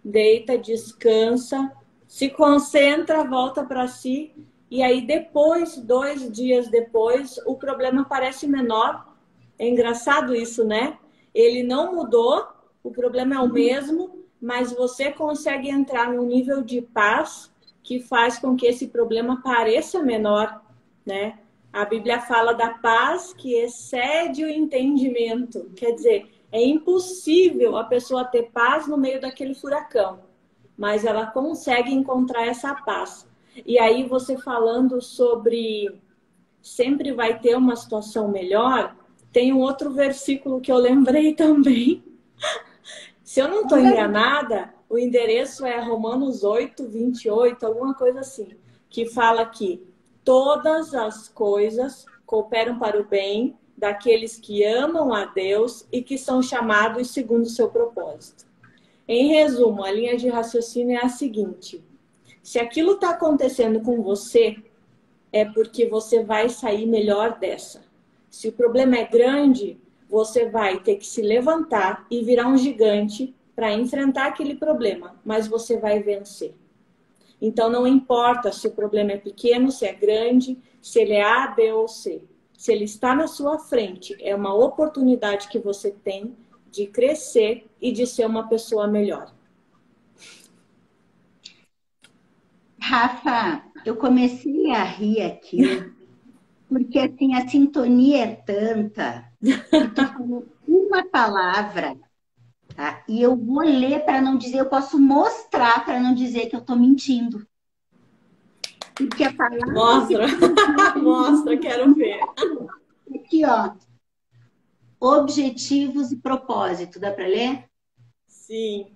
deita, descansa, se concentra, volta para si, e aí depois, 2 dias depois, o problema parece menor. É engraçado isso, né? Ele não mudou, o problema é o mesmo, mas você consegue entrar num nível de paz que faz com que esse problema pareça menor, né? A Bíblia fala da paz que excede o entendimento. Quer dizer, é impossível a pessoa ter paz no meio daquele furacão, mas ela consegue encontrar essa paz. E aí você falando sobre sempre vai ter uma situação melhor, tem um outro versículo que eu lembrei também. Se eu não estou enganada, o endereço é Romanos 8, 28, alguma coisa assim, que fala que todas as coisas cooperam para o bem daqueles que amam a Deus e que são chamados segundo o seu propósito. Em resumo, a linha de raciocínio é a seguinte: se aquilo está acontecendo com você, é porque você vai sair melhor dessa. Se o problema é grande, você vai ter que se levantar e virar um gigante para enfrentar aquele problema, mas você vai vencer. Então não importa se o problema é pequeno, se é grande, se ele é A, B ou C. Se ele está na sua frente, é uma oportunidade que você tem de crescer e de ser uma pessoa melhor.
Rafa, eu comecei a rir aqui, porque assim, a sintonia é tanta que tu falou uma palavra, tá? E eu vou ler para não dizer, eu posso mostrar para não dizer que eu estou mentindo. Porque a palavra
Mostra, mostra, quero ver.
aqui, ó, objetivos e propósito, dá para ler?
Sim.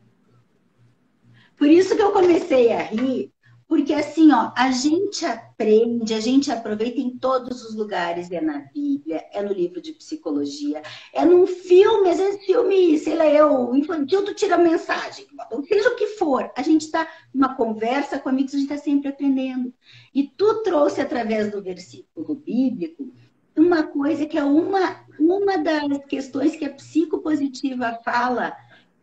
Por isso que eu comecei a rir, porque assim, ó, a gente aprende, a gente aproveita em todos os lugares, é na Bíblia, é no livro de psicologia, é num filme, às vezes filme, sei lá, eu, infantil, tu tira mensagem, seja o que for, a gente está numa conversa com amigos, a gente está sempre aprendendo. E tu trouxe através do versículo bíblico uma coisa que é uma das questões que a psicopositiva fala,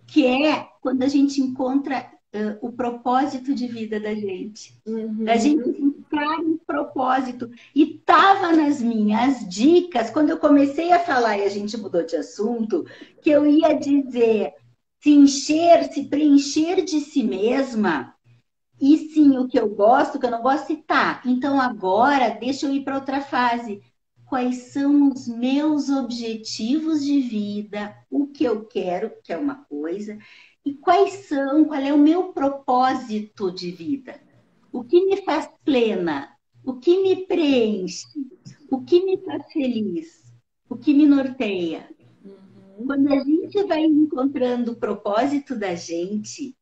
que é quando a gente encontra o propósito de vida da gente. Da gente encontrar um propósito. E estava nas minhas dicas, quando eu comecei a falar e a gente mudou de assunto, que eu ia dizer se encher, se preencher de si mesma. E sim, o que eu gosto, o que eu não gosto, tá. Então agora, deixa eu ir para outra fase. Quais são os meus objetivos de vida? O que eu quero, que é uma coisa. E qual é o meu propósito de vida? O que me faz plena? O que me preenche? O que me faz feliz? O que me norteia? Quando a gente vai encontrando o propósito da gente,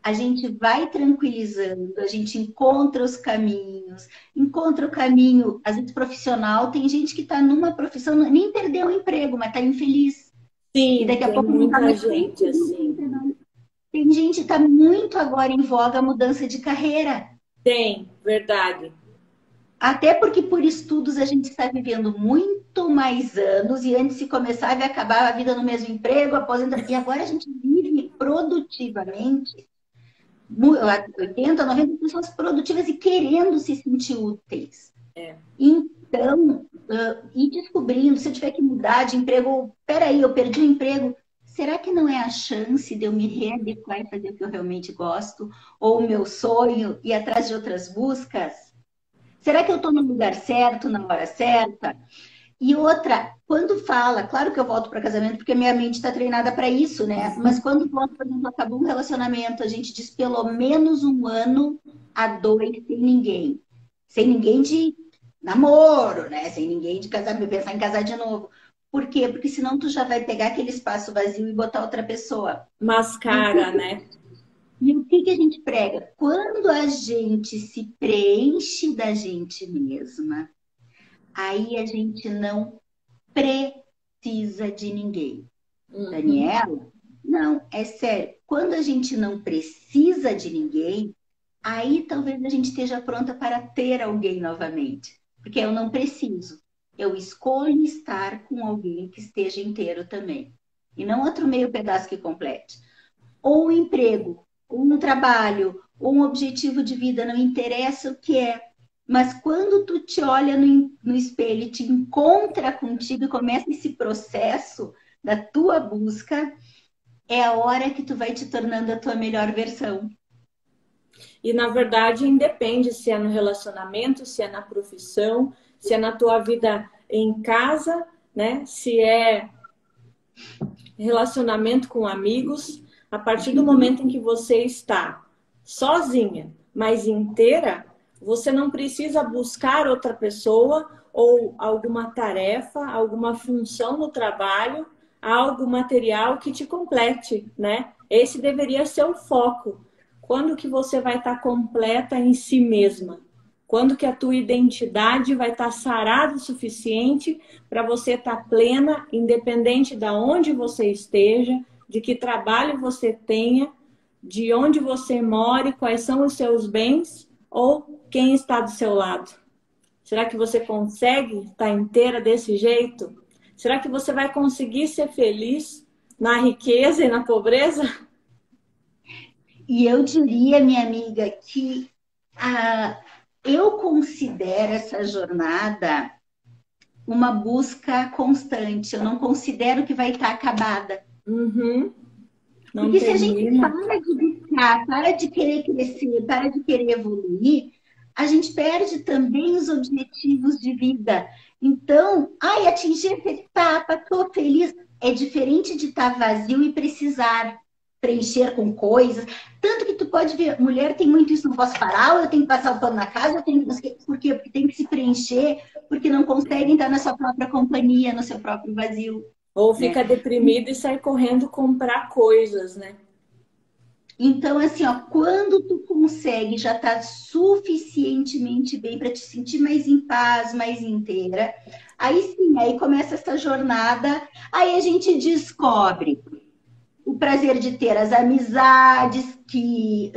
a gente vai tranquilizando, a gente encontra os caminhos, encontra o caminho, às vezes profissional. Tem gente que está numa profissão, nem perdeu o emprego, mas está infeliz.
Sim,
E daqui a
tem
pouco não está
muita
mais
gente
feliz.
assim.
Tem gente que está muito agora em voga a mudança de carreira.
Tem, verdade.
Até porque por estudos a gente está vivendo muito mais anos e antes de começar vai acabar a vida no mesmo emprego, aposenta. E agora a gente vive produtivamente 80, 90 pessoas produtivas e querendo se sentir úteis.
É.
Então, ir descobrindo, se eu tiver que mudar de emprego, peraí, eu perdi o emprego, será que não é a chance de eu me readequar e fazer o que eu realmente gosto? Ou o meu sonho, ir atrás de outras buscas? Será que eu estou no lugar certo, na hora certa? E outra, quando fala, claro que eu volto para casamento porque minha mente está treinada para isso, né? Mas quando volta, por exemplo, acabou um relacionamento, a gente diz pelo menos 1 ano a 2 sem ninguém. Sem ninguém de namoro, né? Sem ninguém de casar, pensar em casar de novo. Por quê? Porque senão tu já vai pegar aquele espaço vazio e botar outra pessoa.
Mascara, né?
E o que a gente prega? Quando a gente se preenche da gente mesma, aí a gente não precisa de ninguém. Daniela? Não, é sério. Quando a gente não precisa de ninguém, aí talvez a gente esteja pronta para ter alguém novamente. Porque eu não preciso. Eu escolho estar com alguém que esteja inteiro também. E não outro meio pedaço que complete. Ou um emprego, ou um trabalho, ou um objetivo de vida, não interessa o que é. Mas quando tu te olha no espelho e te encontra contigo e começa esse processo da tua busca, é a hora que tu vai te tornando a tua melhor versão.
E na verdade independe se é no relacionamento, se é na profissão, se é na tua vida em casa, né? Se é relacionamento com amigos, a partir do momento em que você está sozinha, mas inteira, você não precisa buscar outra pessoa ou alguma tarefa, alguma função no trabalho, algo material que te complete, né? Esse deveria ser o foco. Quando que você vai estar completa em si mesma? Quando que a tua identidade vai estar sarada o suficiente para você estar plena, independente de onde você esteja, de que trabalho você tenha, de onde você mora, quais são os seus bens ou quem está do seu lado. Será que você consegue estar inteira desse jeito? Será que você vai conseguir ser feliz na riqueza e na pobreza?
E eu diria, minha amiga, que eu considero essa jornada uma busca constante. Eu não considero que vai estar acabada.
Uhum. Não
Porque se a gente
termina.
para de buscar, para de querer crescer, para de querer evoluir, a gente perde também os objetivos de vida. Então, atingir essa etapa, estou feliz. É diferente de estar vazio e precisar preencher com coisas. Tanto que tu pode ver, mulher tem muito isso, não posso parar, ou eu tenho que passar o pano na casa, eu tenho que... Por quê? Porque tem que se preencher, porque não conseguem estar na sua própria companhia, no seu próprio vazio.
Ou fica
Né?
deprimido e sai correndo comprar coisas, né?
Então, assim, ó, quando tu consegue já estar suficientemente bem para te sentir mais em paz, mais inteira, aí sim, aí começa essa jornada, aí a gente descobre o prazer de ter as amizades que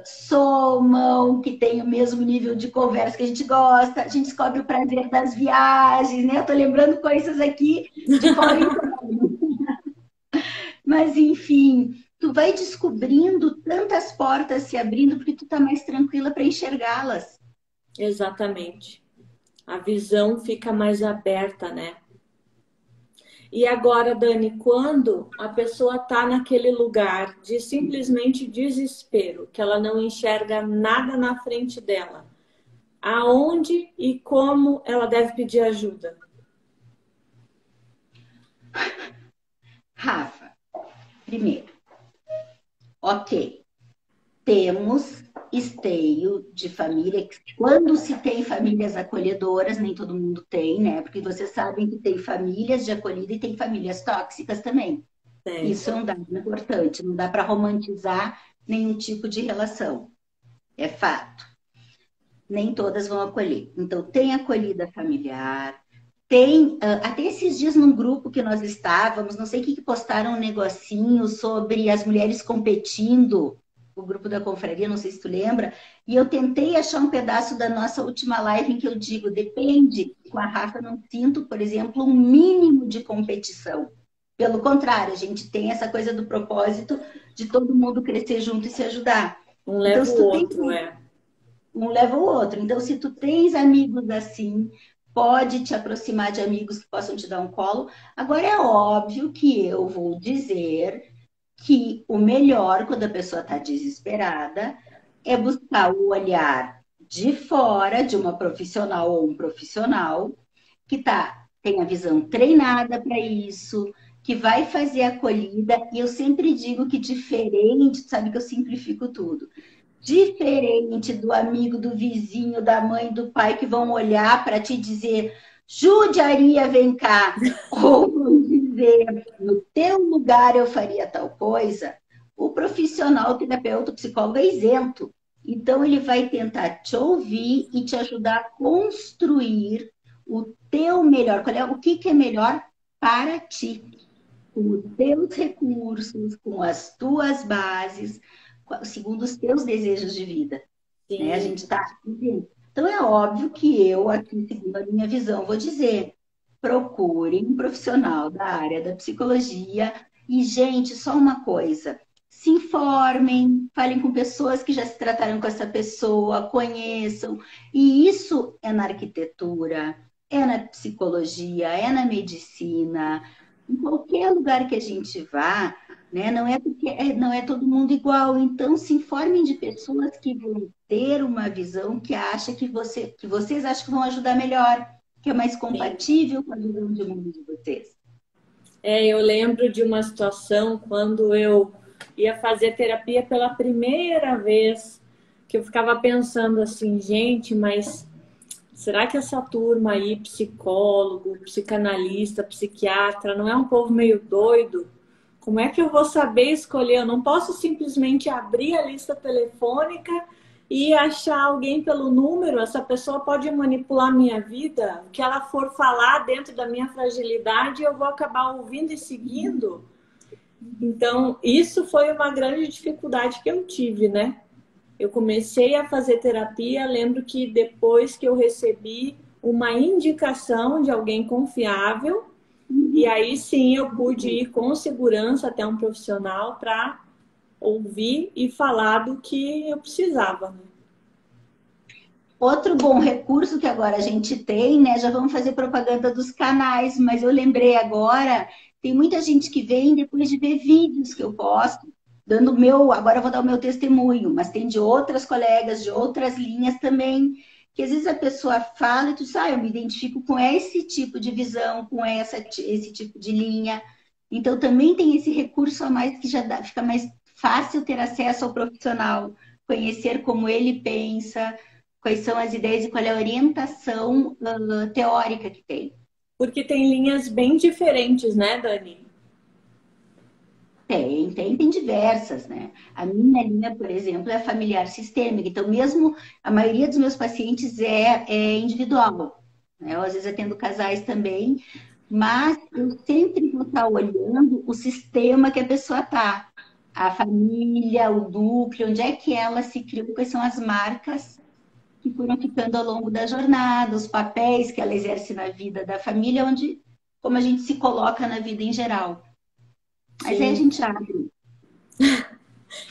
somam, que têm o mesmo nível de conversa que a gente gosta, a gente descobre o prazer das viagens, né? Eu tô lembrando coisas aqui de fora em fora. Mas, enfim, tu vai descobrindo tantas portas se abrindo porque tu tá mais tranquila para enxergá-las.
Exatamente. A visão fica mais aberta, né? E agora, Dani, quando a pessoa está naquele lugar de simplesmente desespero, que ela não enxerga nada na frente dela, aonde e como ela deve pedir ajuda?
Rafa, primeiro, ok, temos esteio de família. Quando se tem famílias acolhedoras, nem todo mundo tem, né? Porque vocês sabem que tem famílias de acolhida e tem famílias tóxicas também. Isso é um dado importante, não dá para romantizar nenhum tipo de relação. É fato. Nem todas vão acolher. Então, tem acolhida familiar, tem, até esses dias num grupo que nós estávamos, não sei o que postaram um negocinho sobre as mulheres competindo, o grupo da confraria, não sei se tu lembra, e eu tentei achar um pedaço da nossa última live em que eu digo, depende, com a Rafa não sinto, por exemplo, um mínimo de competição. Pelo contrário, a gente tem essa coisa do propósito de todo mundo crescer junto e se ajudar.
Um
Então,
leva
se
o
tu tem
outro, é.
um leva o outro. Então, se tu tens amigos assim, pode te aproximar de amigos que possam te dar um colo. Agora, é óbvio que eu vou dizer que o melhor, quando a pessoa está desesperada, é buscar o olhar de fora de uma profissional ou um profissional que tem a visão treinada para isso, que vai fazer a acolhida. E eu sempre digo que diferente, sabe que eu simplifico tudo. Diferente do amigo, do vizinho, da mãe, do pai que vão olhar para te dizer, judiaria, vem cá, ou vão dizer, no teu lugar eu faria tal coisa. O profissional, o terapeuta, o psicólogo é isento. Então, ele vai tentar te ouvir e te ajudar a construir o teu melhor. O que é melhor para ti? Com os teus recursos, com as tuas bases, segundo os teus desejos de vida. Né? A
Sim.
gente está dizendo. Então, é óbvio que eu, aqui, segundo a minha visão, vou dizer: procurem um profissional da área da psicologia. E, gente, só uma coisa: se informem, falem com pessoas que já se trataram com essa pessoa, conheçam. E isso é na arquitetura, é na psicologia, é na medicina, em qualquer lugar que a gente vá, né? Não é porque não é todo mundo igual. Então, se informem de pessoas que vão ter uma visão que acha que vocês acham que vão ajudar melhor, que é mais
Sim.
compatível com a visão de mundo de vocês.
Eu lembro de uma situação quando eu ia fazer terapia pela primeira vez, que eu ficava pensando assim, gente, mas será que essa turma aí, psicólogo, psicanalista, psiquiatra, não é um povo meio doido? Como é que eu vou saber escolher? Eu não posso simplesmente abrir a lista telefônica e achar alguém pelo número. Essa pessoa pode manipular minha vida. O que ela for falar dentro da minha fragilidade, eu vou acabar ouvindo e seguindo. Então, isso foi uma grande dificuldade que eu tive, né? Eu comecei a fazer terapia, lembro que depois que eu recebi uma indicação de alguém confiável, e aí sim eu pude ir com segurança até um profissional para ouvir e falar do que eu precisava, né?
Outro bom recurso que agora a gente tem, né? Já vamos fazer propaganda dos canais, mas eu lembrei agora, tem muita gente que vem depois de ver vídeos que eu posto, dando o meu, agora eu vou dar o meu testemunho, mas tem de outras colegas, de outras linhas também, que às vezes a pessoa fala e tu diz, eu me identifico com esse tipo de visão, com esse tipo de linha. Então também tem esse recurso a mais que fica mais fácil ter acesso ao profissional, conhecer como ele pensa, quais são as ideias e qual é a orientação teórica que tem.
Porque tem linhas bem diferentes, né, Dani?
Tem diversas, né? A minha linha, por exemplo, é familiar sistêmica. Então, mesmo a maioria dos meus pacientes é individual. Né? Eu, às vezes, atendo casais também, mas eu sempre vou estar olhando o sistema que a pessoa está. A família, o núcleo, onde é que ela se criou, quais são as marcas que foram ficando ao longo da jornada, os papéis que ela exerce na vida da família, como a gente se coloca na vida em geral. Mas aí a
Sim.
gente abre.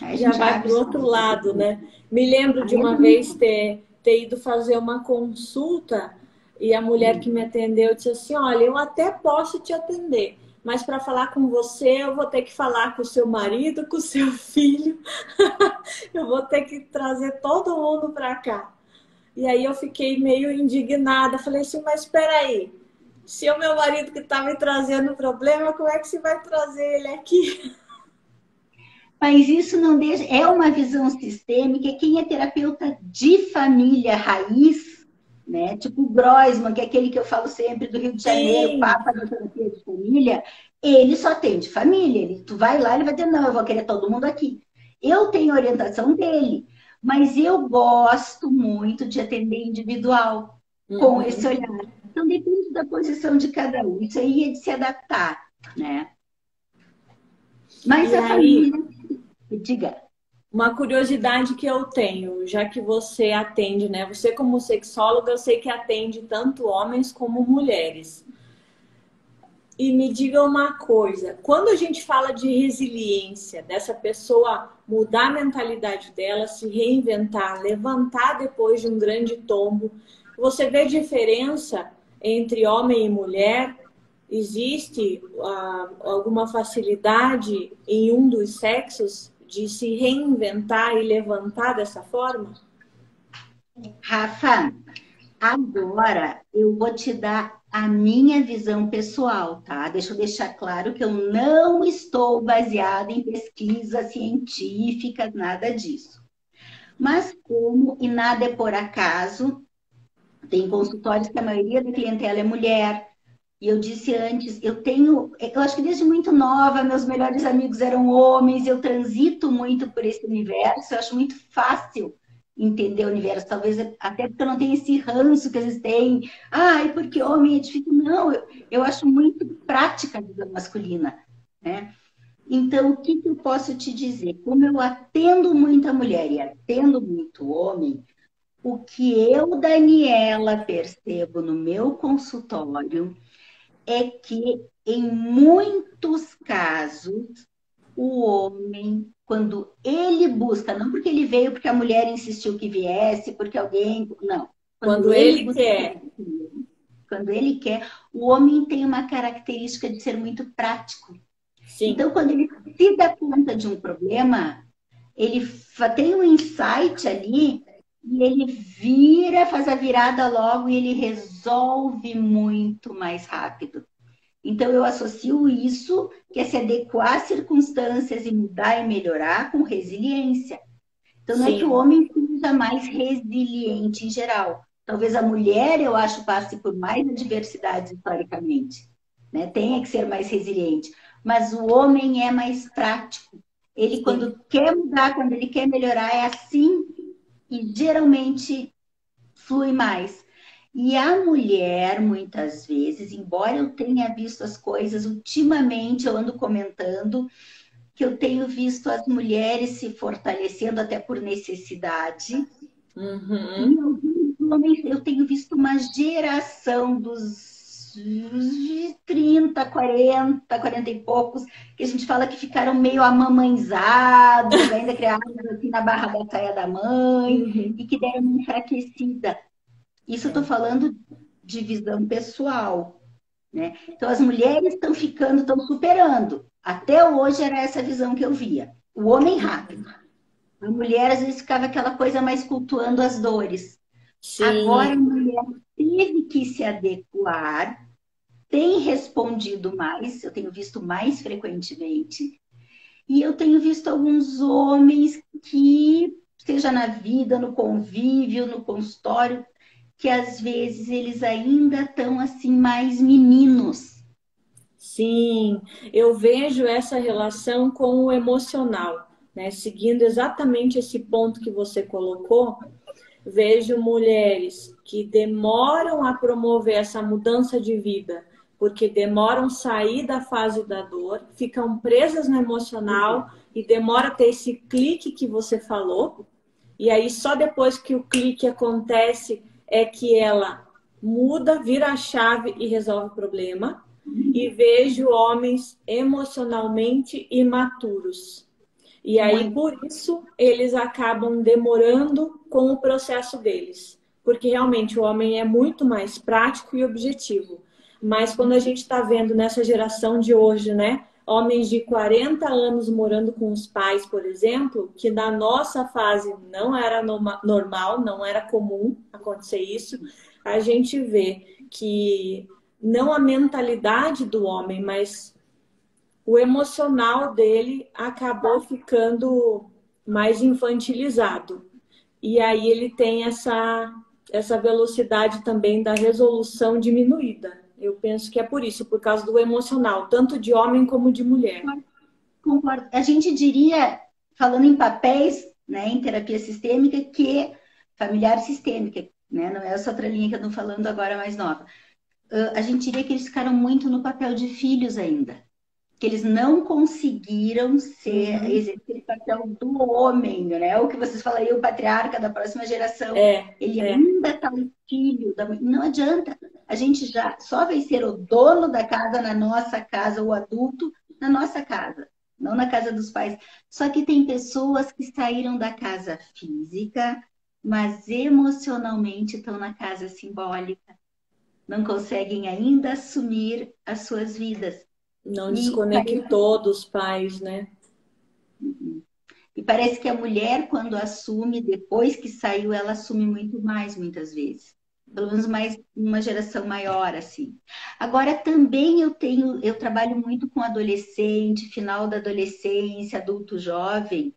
Aí a
Já
gente
vai
abre.
para o outro lado, né? Me lembro de uma vez ter ido fazer uma consulta e a mulher que me atendeu disse assim, olha, eu até posso te atender, mas para falar com você eu vou ter que falar com o seu marido, com o seu filho, eu vou ter que trazer todo mundo para cá. E aí eu fiquei meio indignada, falei assim, mas espera aí, se é o meu marido que está me trazendo o problema, como é que você vai trazer ele aqui?
Mas isso não deixa. É uma visão sistêmica. Quem é terapeuta de família raiz, né? Tipo o Grossman, que é aquele que eu falo sempre do Rio de Janeiro,
Sim,
Papa da terapia de família, ele só tem de família. Tu vai lá, ele vai dizer, não, eu vou querer todo mundo aqui. Eu tenho orientação dele, mas eu gosto muito de atender individual, com esse olhar. Então, depende da posição de cada um. Isso aí é de se adaptar, né? Mas
e
a
aí
família, diga.
uma curiosidade que eu tenho, já que você atende, né? Você como sexóloga, eu sei que atende tanto homens como mulheres. E me diga uma coisa, quando a gente fala de resiliência, dessa pessoa mudar a mentalidade dela, se reinventar, levantar depois de um grande tombo, você vê diferença entre homem e mulher? Existe alguma facilidade em um dos sexos de se reinventar e levantar dessa forma?
Rafa, agora eu vou te dar a minha visão pessoal, tá? Deixa eu deixar claro que eu não estou baseada em pesquisa científica, nada disso. Mas como, e nada é por acaso, tem consultórios que a maioria da clientela é mulher. E eu disse antes, eu acho que desde muito nova, meus melhores amigos eram homens, eu transito muito por esse universo, eu acho muito fácil entender o universo, talvez até porque eu não tenho esse ranço que eles têm, ai, porque homem é difícil. Não, eu acho muito prática a visão masculina, né? Então, o que eu posso te dizer? Como eu atendo muita mulher e atendo muito homem, o que eu, Daniela, percebo no meu consultório é que, em muitos casos, o homem, quando ele busca, não porque ele veio porque a mulher insistiu que viesse, porque alguém. Não. Quando
Quando
ele
ele
busca,
quer.
quando ele quer, o homem tem uma característica de ser muito prático.
Sim,
Então, quando ele se dá conta de um problema, ele tem um insight ali e ele vira, faz a virada logo e ele resolve muito mais rápido. Então, eu associo isso, que é se adequar às circunstâncias e mudar e melhorar, com resiliência. Então, não é que o
sim,
homem seja mais resiliente em geral. Talvez a mulher, eu acho, passe por mais adversidades historicamente, né? Tenha que ser mais resiliente. Mas o homem é mais prático. Ele,
sim.
quando quer mudar, quando ele quer melhorar, é assim e geralmente flui mais. E a mulher, muitas vezes, embora eu tenha visto as coisas, ultimamente eu ando comentando que eu tenho visto as mulheres se fortalecendo até por necessidade. E
Uhum.
eu tenho visto uma geração dos 30, 40, 40 e poucos, que a gente fala que ficaram meio amamãezados, ainda criados assim na barra da saia da mãe,
Uhum.
e que deram uma enfraquecida. Isso eu estou falando de visão pessoal, né? Então, as mulheres estão ficando, estão superando. Até hoje era essa visão que eu via. O homem rápido. A mulher, às vezes, ficava aquela coisa mais cultuando as dores. Agora, a
Sim,
mulher teve que se adequar, tem respondido mais, eu tenho visto mais frequentemente, e eu tenho visto alguns homens que, seja na vida, no convívio, no consultório, que às vezes eles ainda estão assim mais meninos.
sim. Eu vejo essa relação com o emocional, né? Seguindo exatamente esse ponto que você colocou, vejo mulheres que demoram a promover essa mudança de vida, porque demoram a sair da fase da dor, ficam presas no emocional e demora a ter esse clique que você falou. E aí só depois que o clique acontece é que ela muda, vira a chave e resolve o problema. E vejo homens emocionalmente imaturos. E aí,
Muito.
por isso, eles acabam demorando com o processo deles. Porque realmente o homem é muito mais prático e objetivo. Mas quando a gente está vendo nessa geração de hoje, né? Homens de 40 anos morando com os pais, por exemplo, que na nossa fase não era normal, não era comum acontecer isso, a gente vê que não a mentalidade do homem, mas o emocional dele acabou ficando mais infantilizado. E aí ele tem essa velocidade também da resolução diminuída. Eu penso que é por isso, por causa do emocional, tanto de homem como de mulher.
Concordo. A gente diria, falando em papéis, né, em terapia sistêmica, que familiar sistêmica, né, não é essa outra linha que eu estou falando agora mais nova. A gente diria que eles ficaram muito no papel de filhos ainda, que eles não conseguiram
Uhum.
exercer o papel do homem, né? O que vocês falam aí, o patriarca da próxima geração,
É,
ele
é.
ainda está o filho da mãe. Não adianta. A gente já só vai ser o dono da casa na nossa casa, o adulto na nossa casa, não na casa dos pais. Só que tem pessoas que saíram da casa física, mas emocionalmente estão na casa simbólica. Não conseguem ainda assumir as suas vidas.
Não desconectou dos pais, né?
E parece que a mulher, quando assume, depois que saiu, ela assume muito mais, muitas vezes. Pelo menos mais uma geração maior, assim. Agora, também eu trabalho muito com adolescente, final da adolescência, adulto jovem,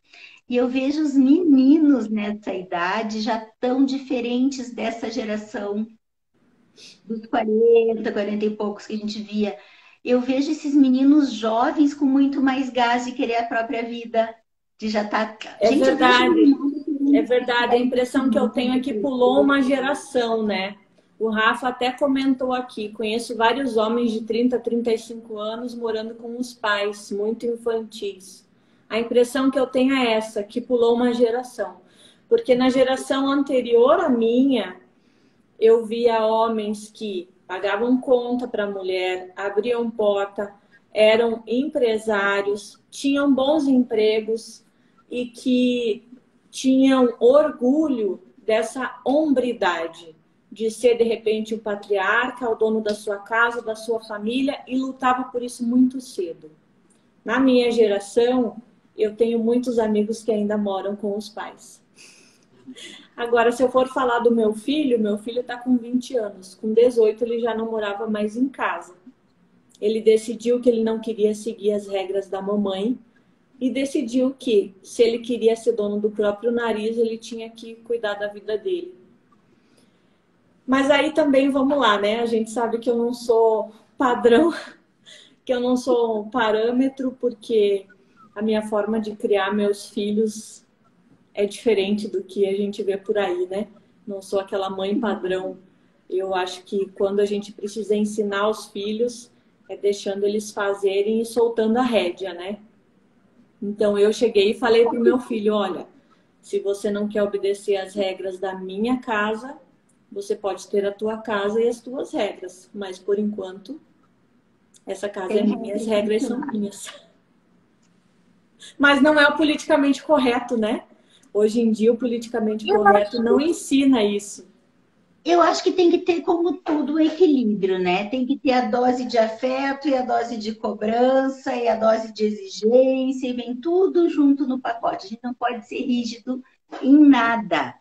e eu vejo os meninos nessa idade já tão diferentes dessa geração dos 40, 40 e poucos que a gente via. Eu vejo esses meninos jovens com muito mais gás de querer a própria vida, de já estar...
É verdade, é verdade. A impressão que eu tenho é que pulou uma geração, né? O Rafa até comentou aqui, conheço vários homens de 30, 35 anos morando com os pais, muito infantis. A impressão que eu tenho é essa, que pulou uma geração. Porque na geração anterior à minha, eu via homens que pagavam conta para a mulher, abriam porta, eram empresários, tinham bons empregos e que tinham orgulho dessa hombridade, de ser, de repente, o patriarca, o dono da sua casa, da sua família, e lutava por isso muito cedo. Na minha geração, eu tenho muitos amigos que ainda moram com os pais. Agora, se eu for falar do meu filho está com 20 anos. Com 18, ele já não morava mais em casa. Ele decidiu que ele não queria seguir as regras da mamãe e decidiu que, se ele queria ser dono do próprio nariz, ele tinha que cuidar da vida dele. Mas aí também, vamos lá, né? A gente sabe que eu não sou padrão, que eu não sou parâmetro, porque a minha forma de criar meus filhos é diferente do que a gente vê por aí, né? Não sou aquela mãe padrão. Eu acho que quando a gente precisa ensinar os filhos, é deixando eles fazerem e soltando a rédea, né? Então eu cheguei e falei pro meu filho, olha, se você não quer obedecer às regras da minha casa, você pode ter a tua casa e as tuas regras, mas por enquanto essa casa é minha, as regras são minhas. Mas não é o politicamente correto, né? Hoje em dia o politicamente correto não ensina isso.
Eu acho que tem que ter, como tudo, o equilíbrio, né? Tem que ter a dose de afeto e a dose de cobrança e a dose de exigência, e vem tudo junto no pacote. A gente não pode ser rígido em nada.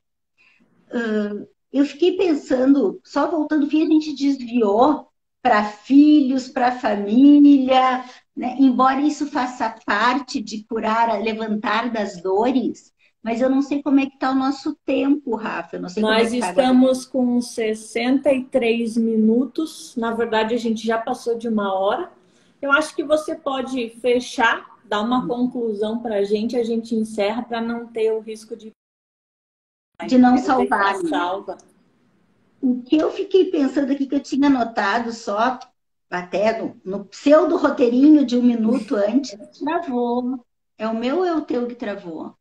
Eu fiquei pensando, só voltando, que a gente desviou para filhos, para família, né? Embora isso faça parte de curar, levantar das dores, mas eu não sei como é que está o nosso tempo, Rafa. Eu não sei
Nós
como é que
estamos com 63 minutos. Na verdade, a gente já passou de 1 hora. Eu acho que você pode fechar, dar uma conclusão para a gente encerra para não ter o risco de
não salvar.
Salva.
O que eu fiquei pensando aqui, que eu tinha anotado só, até no pseudo roteirinho de 1 minuto antes, travou. É o meu ou é o teu que travou?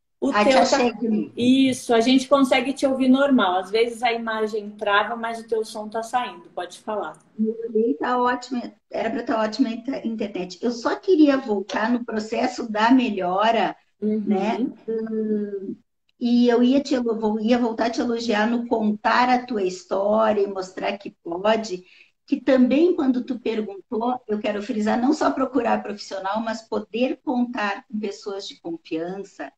Isso, a gente consegue te ouvir normal. Às vezes a imagem trava, mas o teu som tá saindo. Pode falar.
Tá ótimo. Era para estar ótima a internet. Eu só queria voltar no processo da melhora, né? E eu ia voltar a te elogiar no contar a tua história e mostrar que pode. Que também, quando tu perguntou, eu quero frisar, não só procurar profissional, mas poder contar com pessoas de confiança,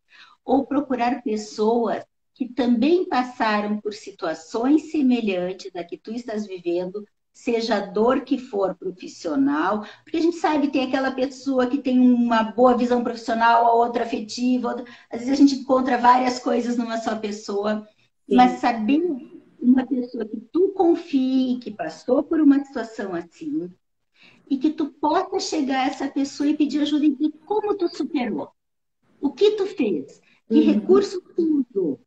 ou procurar pessoas que também passaram por situações semelhantes a que tu estás vivendo, seja a dor que for profissional, porque a gente sabe que tem aquela pessoa que tem uma boa visão profissional, a outra afetiva, às vezes a gente encontra várias coisas numa só pessoa, mas saber uma pessoa que tu confie, que passou por uma situação assim, e que tu possa chegar a essa pessoa e pedir ajuda e como tu superou, o que tu fez, que recurso tu usou.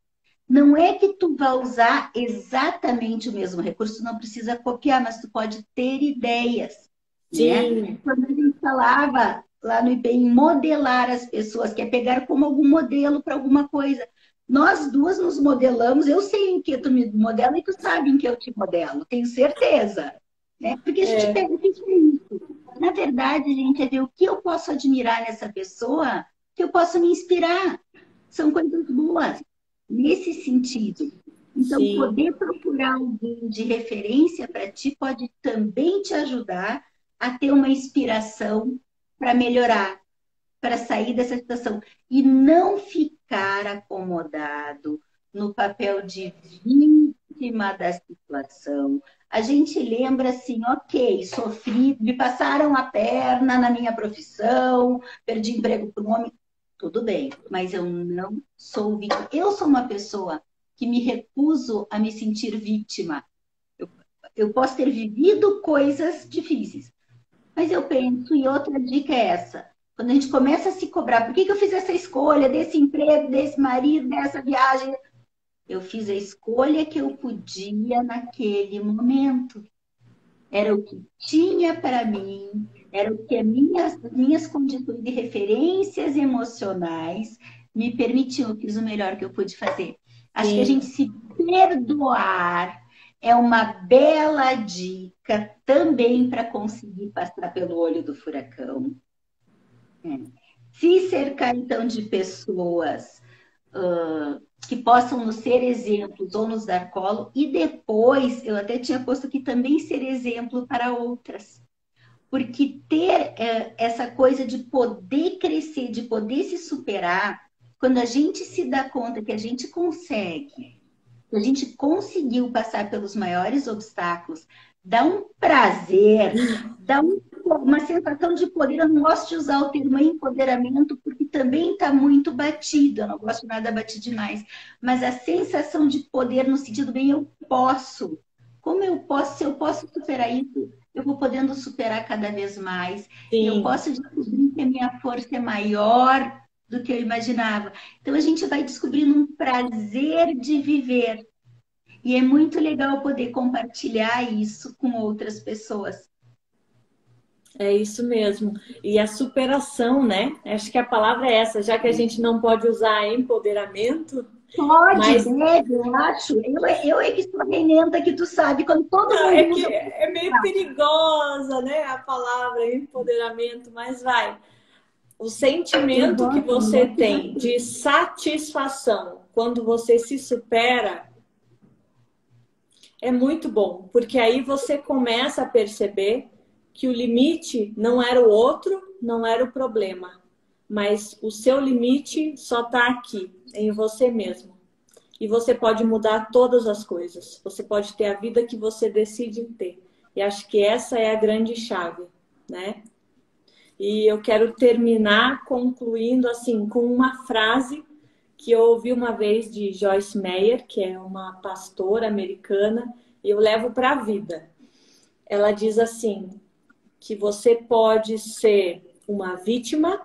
Não é que tu vai usar exatamente o mesmo recurso, tu não precisa copiar, mas tu pode ter ideias. Né? Quando a gente falava lá no IPE em modelar as pessoas, que é pegar como algum modelo para alguma coisa. Nós duas nos modelamos, eu sei em que tu me modela e tu sabe em que eu te modelo, tenho certeza. né? Porque a gente pega o que é isso. Na verdade, gente, é ver o que eu posso admirar nessa pessoa, que eu posso me inspirar. São coisas boas, nesse sentido. Então,
Sim,
poder procurar alguém de referência para ti pode também te ajudar a ter uma inspiração para melhorar, para sair dessa situação. E não ficar acomodado no papel de vítima da situação. A gente lembra assim, ok, sofri, me passaram a perna na minha profissão, perdi emprego por um homem, tudo bem, mas eu não sou vítima. Eu sou uma pessoa que me recuso a me sentir vítima. Eu posso ter vivido coisas difíceis, mas eu penso, e outra dica é essa, quando a gente começa a se cobrar, por que que eu fiz essa escolha desse emprego, desse marido, dessa viagem? Eu fiz a escolha que eu podia naquele momento. Era o que tinha para mim, era o que as minhas condições de referências emocionais me permitiam. Eu fiz o melhor que eu pude fazer. Acho que a gente
sim.
se perdoar é uma bela dica também para conseguir passar pelo olho do furacão. Se cercar, então, de pessoas que possam nos ser exemplos ou nos dar colo, e depois, eu até tinha posto aqui também ser exemplo para outras. Porque ter essa coisa de poder crescer, de poder se superar, quando a gente se dá conta que a gente consegue, que a gente conseguiu passar pelos maiores obstáculos, dá um prazer, dá uma sensação de poder. Eu não gosto de usar o termo empoderamento, porque também está muito batido, eu não gosto de nada batido demais. Mas a sensação de poder no sentido bem, eu posso. Como eu posso, se eu posso superar isso, eu vou podendo superar cada vez mais. E eu
Sim,
posso descobrir que a minha força é maior do que eu imaginava. Então a gente vai descobrindo um prazer de viver. E é muito legal poder compartilhar isso com outras pessoas.
é isso mesmo. E a superação, né? Acho que a palavra é essa, já que a gente não pode usar empoderamento,
Pode,
mas
deve, eu acho. Eu é que sou remenda que tu sabe, quando todo
não, é
mundo
que
usa.
é meio perigosa, né? A palavra empoderamento, mas vai. O
Eu
sentimento que
gosto
você
muito
tem de satisfação quando você se supera é muito bom, porque aí você começa a perceber que o limite não era o outro, não era o problema, mas o seu limite só está aqui, em você mesmo. E você pode mudar todas as coisas. Você pode ter a vida que você decide ter. E acho que essa é a grande chave, né? E eu quero terminar concluindo assim com uma frase que eu ouvi uma vez de Joyce Meyer, que é uma pastora americana, e eu levo para a vida. Ela diz assim, que você pode ser uma vítima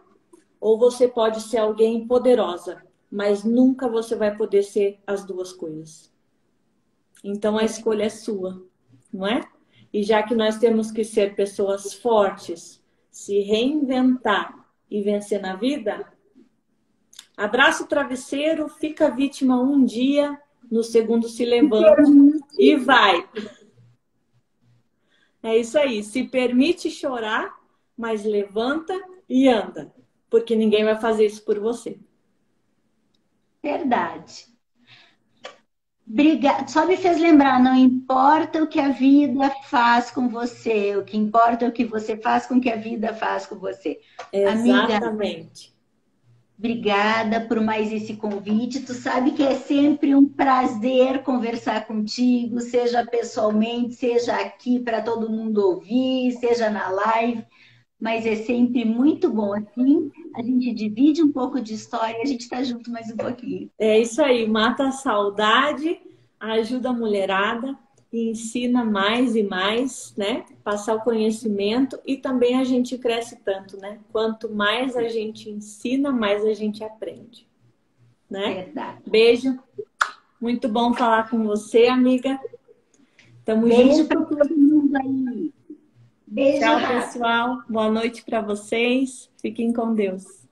ou você pode ser alguém poderosa, mas nunca você vai poder ser as duas coisas. Então a escolha é sua, não é? E já que nós temos que ser pessoas fortes, se reinventar e vencer na vida, abraça o travesseiro, fica vítima um dia, no segundo se levanta e vai. É isso aí. Se permite chorar, mas levanta e anda, porque ninguém vai fazer isso por você.
Verdade. Obrigada. Só me fez lembrar, não importa o que a vida faz com você, o que importa é o que você faz com o que a vida faz com você. Amiga,
Exatamente.
obrigada por mais esse convite. Tu sabe que é sempre um prazer conversar contigo, seja pessoalmente, seja aqui para todo mundo ouvir, seja na live, mas é sempre muito bom assim. A gente divide um pouco de história e a gente está junto mais um pouquinho.
É isso aí. Mata a saudade, ajuda a mulherada e ensina mais e mais, né? Passar o conhecimento e também a gente cresce tanto, né? Quanto mais a gente ensina, mais a gente aprende, né?
Verdade.
Beijo. Muito bom falar com você, amiga. Tamo
Beijo
junto.
para todo mundo aí. Beijo,
Tchau,
Rafa.
pessoal. Boa noite para vocês. Fiquem com Deus.